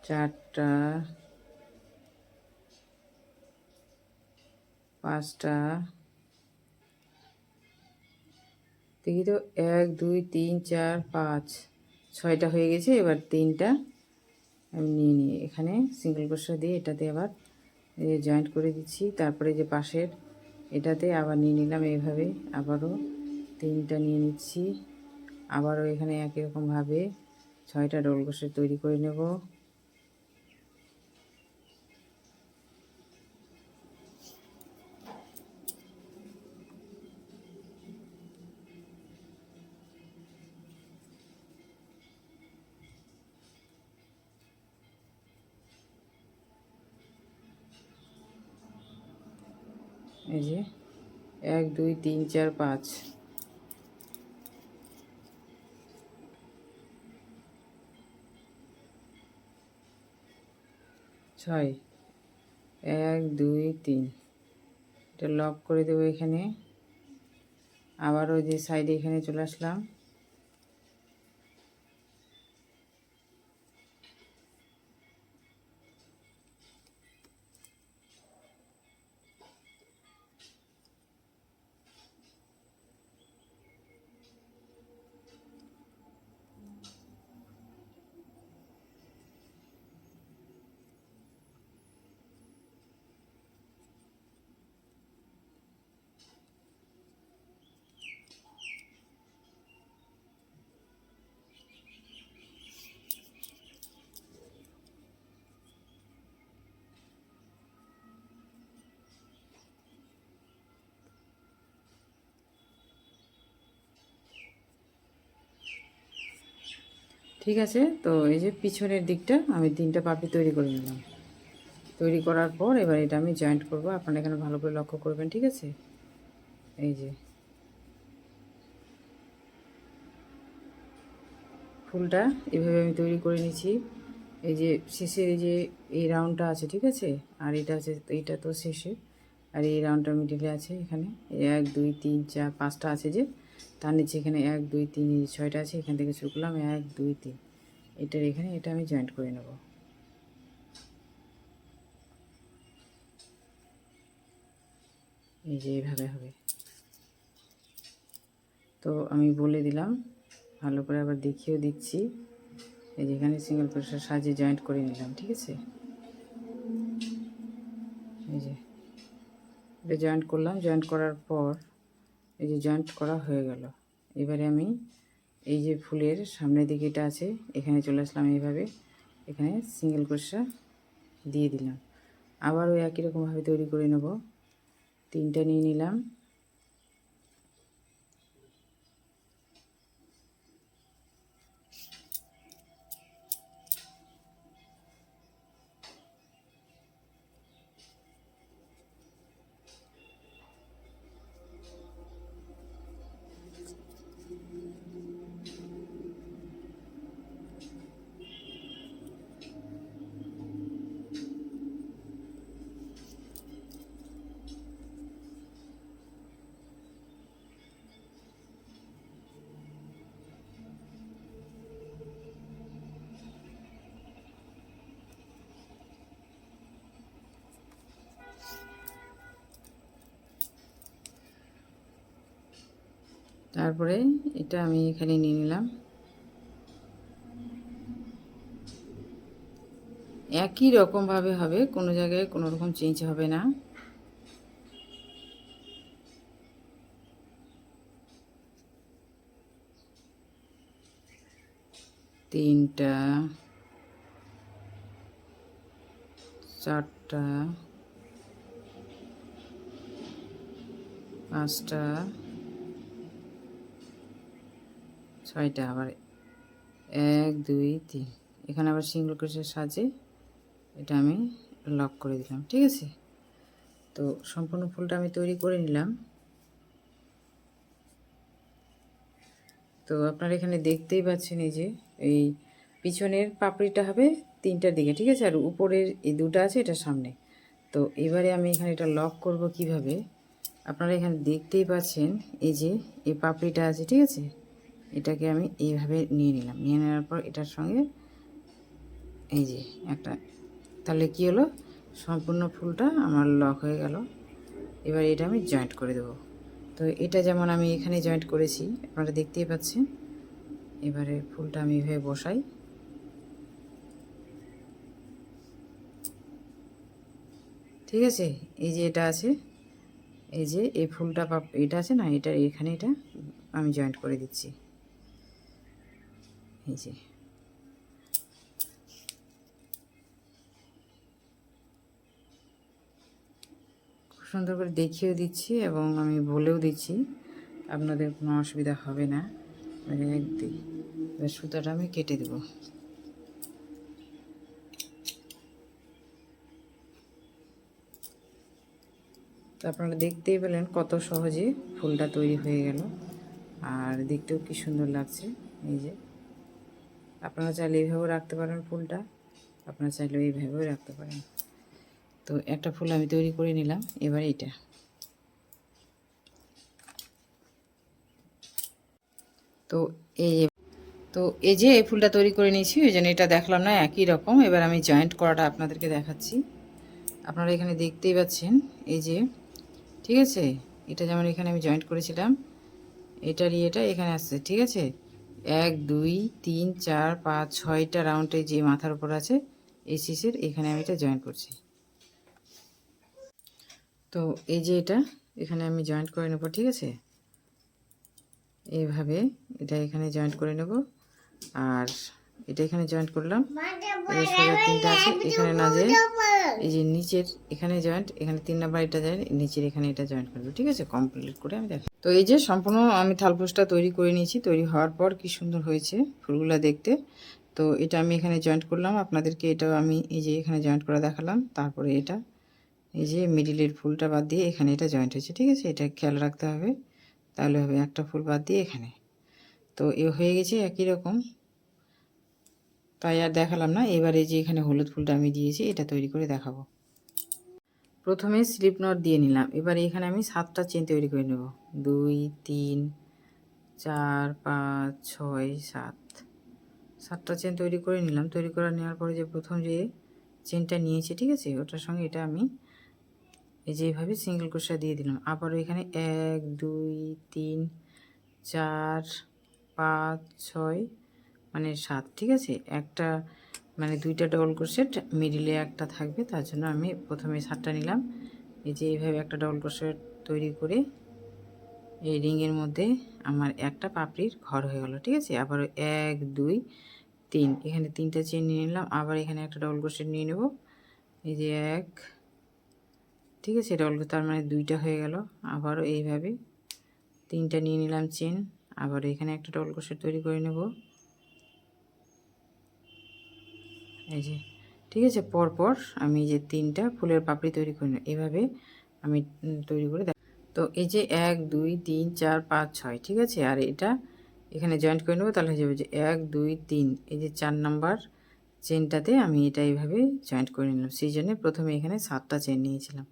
4টা 5টা, দেখি তো 1 2 3 4 5 6টা হয়ে গেছে। এবার 3টা আমি নিয়ে এখানে সিঙ্গেল ক্রোশেট দিয়ে এটাতে আবার জয়েন্ট করে দিচ্ছি। তারপরে যে পাশের এটাতে আবার নিয়ে নিলাম এইভাবে, আবারও 3টা নিয়ে নিচ্ছি। আবারও এখানে একই রকমভাবে 6টা ডবল ক্রোশেট তৈরি করে নেব। এই যে 1 2 3 4 5 6 1 2 3 এটা লক করে দেবো এখানে। আবার ওই যে সাইডে এখানে চলে আসলাম, ঠিক আছে। তো এই যে পিছনের দিকটা আমি 3টা পাপড়ি তৈরি করে নিলাম। তৈরি করার পর এবার এটা আমি জয়েন্ট করব, আপনারা এখানে ভালো করে লক্ষ্য করবেন, ঠিক আছে। এই যে ফুলটা এভাবে আমি তৈরি করে নিচ্ছি। এই যে শেষের এই যে এই রাউন্ডটা আছে, ঠিক আছে, আর এটা আছে, এইটা তো শেষে, আর এই রাউন্ডটা মিডিলে আছে এখানে 1 2 3 4 5টা আছে, যে তার নিচে এখানে 1 2 3 6টা আছে। এখান থেকে শুরু করলাম 1 2 3, এটার এখানে এটা আমি জয়েন্ট করে নেব। এই যে এইভাবে হবে। তো আমি বলে দিলাম, ভালো করে আবার দেখিয়েও দিচ্ছি। এই যে এখানে সিঙ্গেল ক্রোশের সাহায্যে জয়েন্ট করে নিলাম, ঠিক আছে। এই যে এটা জয়েন্ট করলাম, জয়েন্ট করার পর এই যে জয়েন্ট করা হয়ে গেল। এবারে আমি এই যে ফুলের সামনের দিকে এটা আছে, এখানে চলে আসলাম, এইভাবে এখানে সিঙ্গেল ক্রোশা দিয়ে দিলাম। আবারও একই রকমভাবে তৈরি করে নেব। 3টা নিয়ে নিলাম, তারপরে এটা আমি এখানে নিয়ে নিলাম। একই রকমভাবে হবে, কোনো জায়গায় কোনো রকম চেঞ্জ হবে না। তিনটা, 4টা, 5টা, 6টা, আবার 1 2 3, এখানে আবার সিঙ্গেল ক্রোশের সাহায্যে এটা আমি লক করে দিলাম, ঠিক আছে। তো সম্পূর্ণ ফুলটা আমি তৈরি করে নিলাম। তো আপনারা এখানে দেখতেই পাচ্ছেন, এই যে এই পিছনের পাপড়িটা হবে 3টার দিকে, ঠিক আছে, আর উপরের এই 2টা আছে এটা সামনে। তো এবারে আমি এখানে এটা লক করব কিভাবে, আপনারা এখানে দেখতেই পাচ্ছেন, এই যে এই পাপড়িটা আছে, ঠিক আছে, এটাকে আমি এইভাবে নিয়ে নিলাম। নিয়ে নেওয়ার পর এটার সঙ্গে এই যে একটা, তাহলে কি হলো, সম্পূর্ণ ফুলটা আমার লক হয়ে গেল। এবার এটা আমি জয়েন্ট করে দেবো। তো এটা যেমন আমি এখানে জয়েন্ট করেছি, আপনারা দেখতেই পাচ্ছেন। এবারে ফুলটা আমি এভাবে বসাই, ঠিক আছে। এই যে এটা আছে, এই যে এই ফুলটা এটা আছে না, এটা এখানে এটা আমি জয়েন্ট করে দিচ্ছি। এই যে খুব সুন্দর করে দেখিয়েও দিচ্ছি এবং আমি বলেও দিচ্ছি, আপনাদের কোনো অসুবিধা হবে না। একদিন এবার সুতাটা আমি কেটে দেবো। তো আপনারা দেখতেই পেলেন কত সহজে ফুলটা তৈরি হয়ে গেল, আর দেখতেও কি সুন্দর লাগছে। এই যে আপনারা চাইলে এইভাবেও রাখতে পারেন ফুলটা, আপনারা চাইলে এইভাবেও রাখতে পারেন। তো একটা ফুল আমি তৈরি করে নিলাম। এবার এটা তো এই যে এই ফুলটা তৈরি করে নিয়েছি, ওই জন্য এটা দেখলাম না একই রকম। এবার আমি জয়েন্ট করাটা আপনাদেরকে দেখাচ্ছি। আপনারা এখানে দেখতেই পাচ্ছেন, এই যে ঠিক আছে, এটা যেমন এখানে আমি জয়েন্ট করেছিলাম, এটারই এটা এখানে আসছে, ঠিক আছে। 1 2 3 4 5 6টা রাউন্ডে যে মাথার উপর আছে এই শীষের, এখানে আমি এটা জয়েন্ট করছি। তো এই যে এটা এখানে আমি জয়েন্ট করে নেব, ঠিক আছে। এইভাবে এটা এখানে জয়েন্ট করে নেব, আর এটা এখানে জয়েন্ট করলাম। এবার সোজা 3টা আছে এখানে না যায়, এই যে নিচের এখানে জয়েন্ট, এখানে 3 নাম্বার এটা যায়, নিচের এখানে এটা জয়েন্ট করবো, ঠিক আছে। কমপ্লিট করে আমি দেখ। তো এই যে সম্পূর্ণ আমি থালপোসটা তৈরি করে নিয়েছি। তৈরি হওয়ার পর কি সুন্দর হয়েছে ফুলগুলো দেখতে। তো এটা আমি এখানে জয়েন্ট করলাম, আপনাদেরকে এটাও আমি এই যে এখানে জয়েন্ট করে দেখালাম। তারপরে এটা এই যে মিডিলের ফুলটা বাদ দিয়ে এখানে এটা জয়েন্ট হয়েছে, ঠিক আছে। এটা খেয়াল রাখতে হবে, তাহলে হবে। একটা ফুল বাদ দিয়ে এখানে, তো এ হয়ে গেছে একই রকম, তাই আর দেখালাম না। এবারে যে এখানে হলুদ ফুলটা আমি দিয়েছি এটা তৈরি করে দেখাবো। প্রথমে স্লিপ নট দিয়ে নিলাম। এবার এখানে আমি 7টা চেন তৈরি করে নেব। 2 3 4 5 6 7, 7টা চেন তৈরি করে নিলাম। তৈরি করে নেওয়ার পরে যে প্রথম যে চেনটা নিয়েছি, ঠিক আছে, ওটার সঙ্গে এটা আমি এই যে এইভাবে সিঙ্গেল ক্রোশা দিয়ে দিলাম। আবারও এখানে 1 2 3 4 5 6 মানে 7, ঠিক আছে। একটা মানে 2টা ডবল ক্রোশেট, মিডিলে একটা থাকবে, তার জন্য আমি প্রথমে 7টা নিলাম। এই যে এইভাবে একটা ডবল ক্রোশেট তৈরি করে এই রিংয়ের মধ্যে আমার একটা পাপড়ির ঘর হয়ে গেল, ঠিক আছে। আবার 1 2 3 এখানে 3টা চেন নিয়ে নিলাম। আবার এখানে একটা ডবল ক্রোশেট নিয়ে নেব, এই যে 1, ঠিক আছে। ডবল, তার মানে 2টা হয়ে গেল। আবারও এইভাবে 3টা নিয়ে নিলাম চেন। আবার এখানে একটা ডবল ক্রোশেট তৈরি করে নেব, এই যে, ঠিক আছে। পরপর আমি যে 3টা ফুলের পাপড়ি তৈরি করে নেব, এভাবে আমি তৈরি করে দেখ। তো এই যে 1 2 3 4 5 6, ঠিক আছে। আর এটা এখানে জয়েন্ট করে নেব, তাহলে হয়ে যাবে যে 1 2 3, এই যে 4 নাম্বার চেনটাতে আমি এটা এইভাবে জয়েন্ট করে নিলাম। সেই জন্য প্রথমে এখানে 7টা চেন নিয়েছিলাম।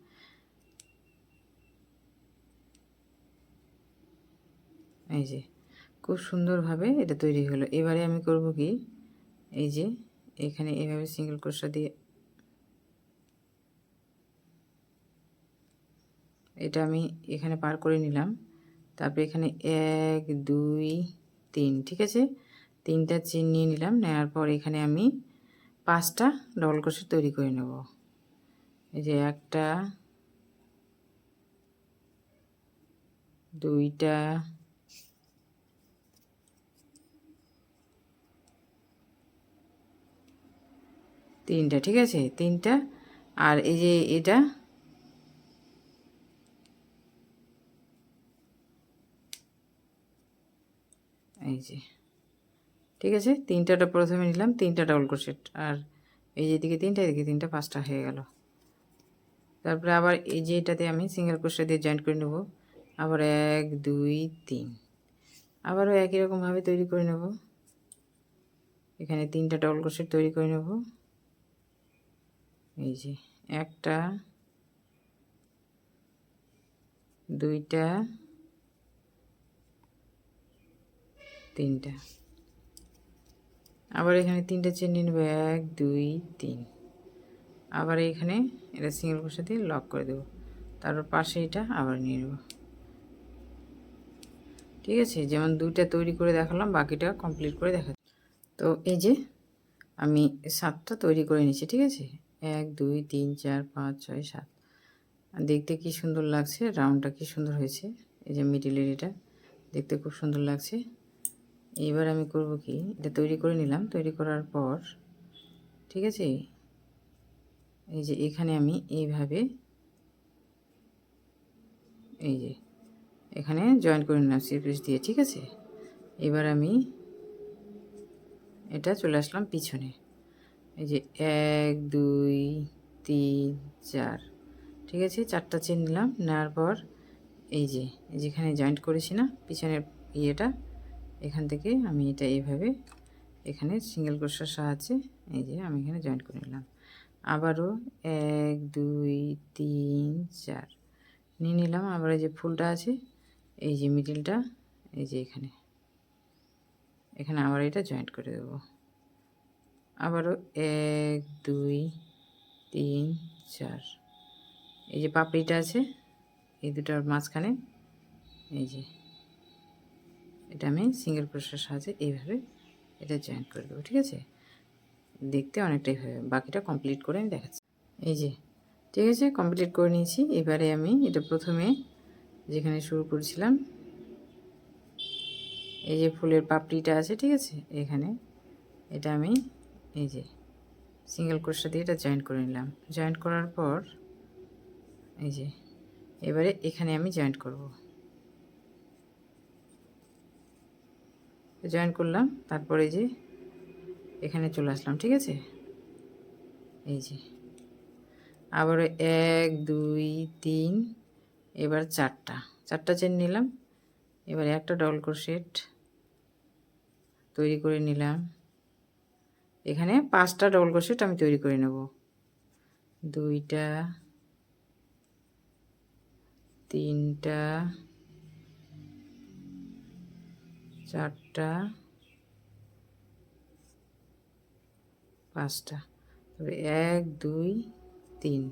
এই যে খুব সুন্দরভাবে এটা তৈরি হলো। এবারে আমি করব কি, এই যে এখানে এইভাবে সিঙ্গেল ক্রোশা দিয়ে এটা আমি এখানে পার করে নিলাম। তারপরে এখানে 1 2 3, ঠিক আছে। 3টা চেন নিয়ে নিলাম। নেওয়ার পর এখানে আমি 5টা ডবল ক্রোশেট তৈরি করে নেব। এই যে একটা, 2টা, 3টা, ঠিক আছে। 3টা, আর এই যে এটা এই যে, ঠিক আছে। 3টাটা প্রথমে নিলাম, 3টা ডবল ক্রোশেট, আর এই যে এদিকে 3টা, এদিকে 3টা, 5টা হয়ে গেল। তারপরে আবার এই যে এটাতে আমি সিঙ্গেল ক্রোশেট দিয়ে জয়েন্ট করে নেব। আবার 1 2 3, আবারও একই রকমভাবে তৈরি করে নেব। এখানে 3টা ডবল ক্রোশেট তৈরি করে নেব। এই যে একটা, 2টা, 3টা, আবার এখানে 3টা চেন নিয়ে নেব, 1 2 3, আবার এখানে এটা সিঙ্গেল ক্রোশেট দিয়ে লক করে দেব। তারপর পাশে এটা আবার নিয়ে নেব, ঠিক আছে। যেমন 2টা তৈরি করে দেখালাম, বাকিটা কমপ্লিট করে দেখা। তো এই যে আমি 7টা তৈরি করে নিয়েছি, ঠিক আছে। 1 2 3 4 5 6 7, দেখতে কি সুন্দর লাগছে, রাউন্ডটা কি সুন্দর হয়েছে। এই যে মিডিলের এটা দেখতে খুব সুন্দর লাগছে। এবার আমি করব কি, এটা তৈরি করে নিলাম। তৈরি করার পর, ঠিক আছে, এই যে এখানে আমি এইভাবে এই যে এখানে জয়েন করে নিলাম সিপিস দিয়ে, ঠিক আছে। এবার আমি এটা চলে আসলাম পিছনে, এই যে 1 2 3 4, ঠিক আছে, 4টা চেন নিলাম। নেওয়ার পর এই যে যেখানে জয়েন্ট করেছি না পিছনের ইয়েটা, এখান থেকে আমি এটা এইভাবে এখানে সিঙ্গেল ক্রোশের সাহায্যে এই যে আমি এখানে জয়েন্ট করে নিলাম। আবারও 1 2 3 4 নিয়ে নিলাম। আবার এই যে ফুলটা আছে, এই যে মিডিলটা, এই যে এখানে আবার এটা জয়েন্ট করে দেবো। আবারও 1 2 3 4 এই যে পাপড়িটা আছে এই দুটার মাঝখানে এই যে এটা আমি সিঙ্গেল ক্রোশের সাহায্যে এইভাবে এটা জয়েন্ট করে দেবো। ঠিক আছে, দেখতে অনেকটাই হবে। বাকিটা কমপ্লিট করে আমি দেখাচ্ছি। এই যে ঠিক আছে, কমপ্লিট করে নিয়েছি। এবারে আমি এটা প্রথমে যেখানে শুরু করেছিলাম এই যে ফুলের পাপড়িটা আছে, ঠিক আছে, এখানে এটা আমি এই যে সিঙ্গেল ক্রোশা দিয়ে এটা জয়েন্ট করে নিলাম। জয়েন্ট করার পর এই যে এবারে এখানে আমি জয়েন্ট করব। জয়েন করলাম, তারপরে যে এখানে চলে আসলাম। ঠিক আছে, এই যে আবার 1 2 3 এবার 4টা চেন নিলাম। এবার একটা ডবল ক্রোশেট তৈরি করে নিলাম। এখানে 5টা ডবল ক্রোশেট আমি তৈরি করে নেব। 2টা 3টা 4টা 5টা, তবে 1 2 3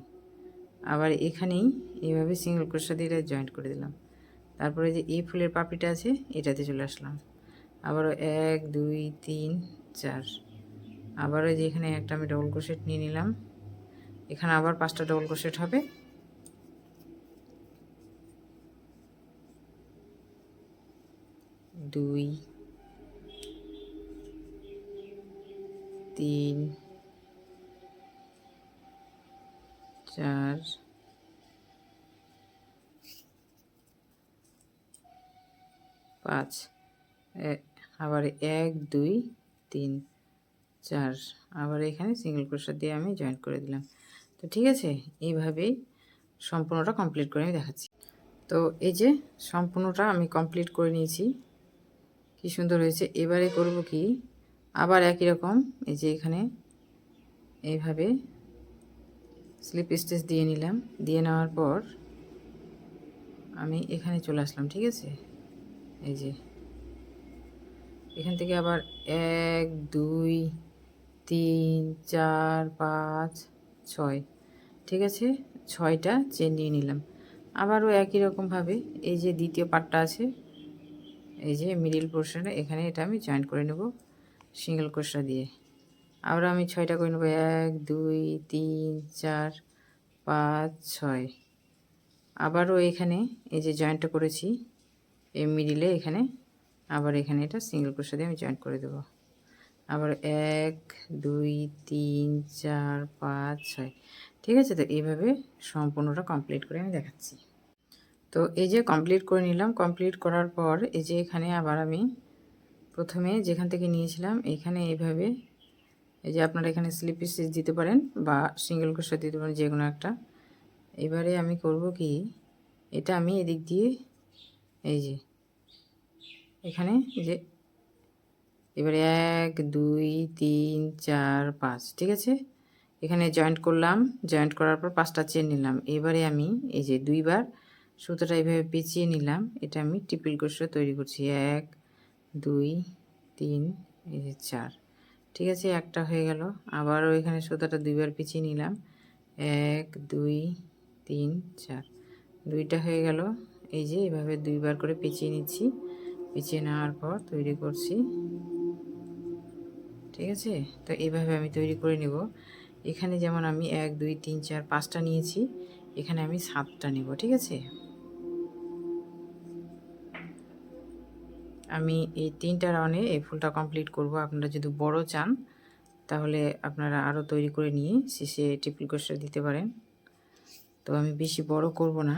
আবার এখানেই এইভাবে সিঙ্গেল ক্রোশা দিয়ে এটা জয়েন্ট করে দিলাম। তারপরে যে এই ফুলের পাপড়িটা আছে এটাতে চলে আসলাম। আবারও 1 2 3 4 আবারও যে এখানে একটা আমি ডবল ক্রোশেট নিয়ে নিলাম। এখানে আবার 5টা ডবল ক্রোশেট হবে। 2 3 4 5 আবার 1 2 3 4 আবার এখানে সিঙ্গেল ক্রোশা দিয়ে আমি জয়েন্ট করে দিলাম। তো ঠিক আছে, এইভাবেই সম্পূর্ণটা কমপ্লিট করে আমি দেখাচ্ছি। তো এই যে সম্পূর্ণটা আমি কমপ্লিট করে নিয়েছি, কি সুন্দর হয়েছে। এবারে করব কি, আবার একই রকম এই যে এখানে এইভাবে স্লিপ স্টিচ দিয়ে নিলাম। দিয়ে নেওয়ার পর আমি এখানে চলে আসলাম। ঠিক আছে, এই যে এখান থেকে আবার 1 2 3 4 5 6 ঠিক আছে, 6টা চেন নিয়ে নিলাম। আবারও একই রকমভাবে এই যে দ্বিতীয় পার্টটা আছে এই যে মিডিল পোর্শনে, এখানে এটা আমি জয়েন্ট করে নেব সিঙ্গেল ক্রোশা দিয়ে। আবার আমি 6টা করে নেব। 1 2 3 4 5 6 আবারও এখানে এই যে জয়েন্টটা করেছি এই মিডিলে, এখানে আবার এখানে এটা সিঙ্গেল ক্রোশা দিয়ে আমি জয়েন্ট করে দেব। আবার 1 2 3 4 5 6 ঠিক আছে। তো এইভাবে সম্পূর্ণটা কমপ্লিট করে আমি দেখাচ্ছি। তো এই যে কমপ্লিট করে নিলাম। কমপ্লিট করার পর এই যে এখানে আবার আমি প্রথমে যেখান থেকে নিয়েছিলাম এখানে এইভাবে এই যে আপনারা এখানে স্লিপ স্টিচ দিতে পারেন বা সিঙ্গেল ক্রোশা দিতে পারেন, যে কোনো একটা। এবারে আমি করব কি, এটা আমি এদিক দিয়ে এই যে এখানে যে এবারে 1 2 3 4 5 ঠিক আছে, এখানে জয়েন্ট করলাম। জয়েন্ট করার পর 5টা চেন নিলাম। এবারে আমি এই যে 2বার সুতোটা এইভাবে পেঁচিয়ে নিলাম। এটা আমি ট্রিপল ক্রোশা তৈরি করছি। 1 2 3 এই যে 4 ঠিক আছে, একটা হয়ে গেল। আবারও এখানে সুতোটা 2বার পেঁচিয়ে নিলাম। 1 2 3 4 2টা হয়ে গেল। এই যে এভাবে 2বার করে পেঁচিয়ে নিচ্ছি। পেঁচিয়ে নেওয়ার পর তৈরি করছি। ঠিক আছে, তো এইভাবে আমি তৈরি করে নেব। এখানে যেমন আমি 1 2 3 4 5টা নিয়েছি, এখানে আমি 7টা নেব। ঠিক আছে, আমি এই 3টা রাউন্ডে এই ফুলটা কমপ্লিট করব। আপনারা যদি বড় চান তাহলে আপনারা আরও তৈরি করে নিয়ে শেষে ট্রিপল ক্রোশা দিতে পারেন। তো আমি বেশি বড় করব না।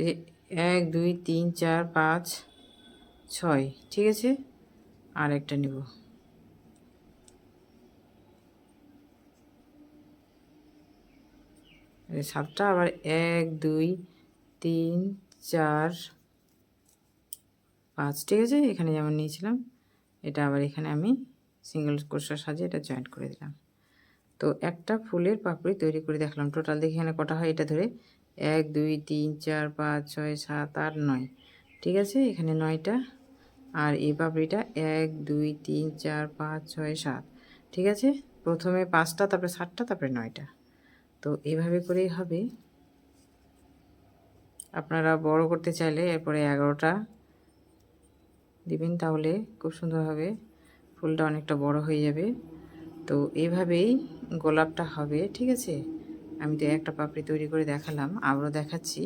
এই 1 2 3 4 5 6, ঠিক আছে। আর একটা নিব। এই 7টা, আবার 1 2 3 4 5, ঠিক আছে। এখানে যেমন নিয়েছিলাম এটা আবার এখানে আমি সিঙ্গেল ক্রোশা সাজিয়ে এটা জয়েন্ট করে দিলাম। তো একটা ফুলের পাপড়ি তৈরি করে দেখলাম। টোটাল দেখি এখানে কটা হয়, এটা ধরে 1 2 3 4 5 6 7 8 9, ঠিক আছে। এখানে 9টা। আর এই পাপড়িটা 1 2 3 4 5 6 7, ঠিক আছে। প্রথমে 5টা, তারপরে 7টা, তারপরে 9টা। তো এইভাবে করেই হবে। আপনারা বড় করতে চাইলে এরপরে 11টা দিবেন, তাহলে খুব সুন্দর হবে, ফুলটা অনেকটা বড় হয়ে যাবে। তো এইভাবেই গোলাপটা হবে, ঠিক আছে। আমি তো একটা পাপড়ি তৈরি করে দেখালাম, আবারও দেখাচ্ছি।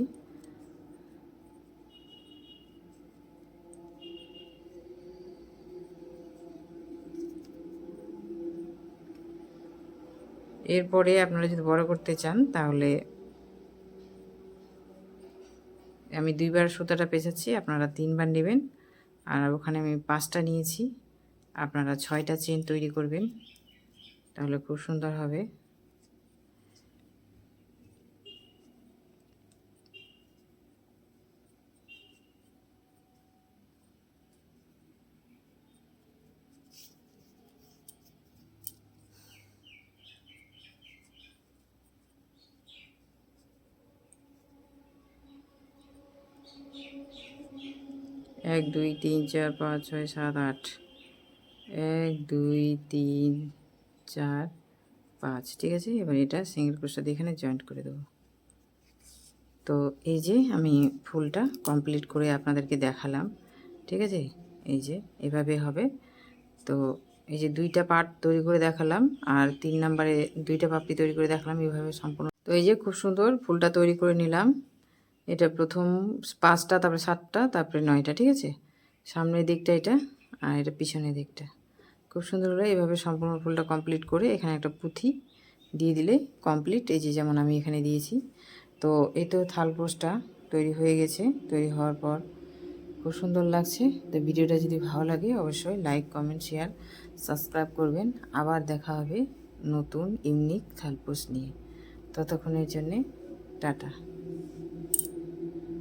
এরপরে আপনারা যদি বড় করতে চান তাহলে আমি 2বার সুতাটা পেঁচাচ্ছি, আপনারা 3বার নেবেন। আর ওখানে আমি 5টা নিয়েছি, আপনারা 6টা চেন তৈরি করবেন, তাহলে খুব সুন্দর হবে। এক 2 3 4 5 6 7 8, 1 2 3 4 5, ঠিক আছে। এবার এটা সিঙ্গেল ক্রোশা দিয়ে এখানে জয়েন্ট করে দেবো। তো এই যে আমি ফুলটা কমপ্লিট করে আপনাদেরকে দেখালাম, ঠিক আছে। এই যে এভাবে হবে। তো এই যে 2টা পার্ট তৈরি করে দেখালাম, আর 3 নম্বরে 2টা পাপড়ি তৈরি করে দেখালাম, এইভাবে সম্পূর্ণ। তো এই যে খুব সুন্দর ফুলটা তৈরি করে নিলাম। এটা প্রথম 5টা, তারপরে 7টা, তারপরে 9টা, ঠিক আছে। সামনের দিকটা এটা, আর এটা পিছনের দিকটা। খুব সুন্দর করে এভাবে সম্পূর্ণ ফুলটা কমপ্লিট করে এখানে একটা পুঁথি দিয়ে দিলে কমপ্লিট। এই যে যেমন আমি এখানে দিয়েছি। তো এই তো থালপোসটা তৈরি হয়ে গেছে। তৈরি হওয়ার পর খুব সুন্দর লাগছে। তো ভিডিওটা যদি ভালো লাগে অবশ্যই লাইক, কমেন্ট, শেয়ার, সাবস্ক্রাইব করবেন। আবার দেখা হবে নতুন ইউনিক থালপোস নিয়ে। ততক্ষণের জন্যে টাটা।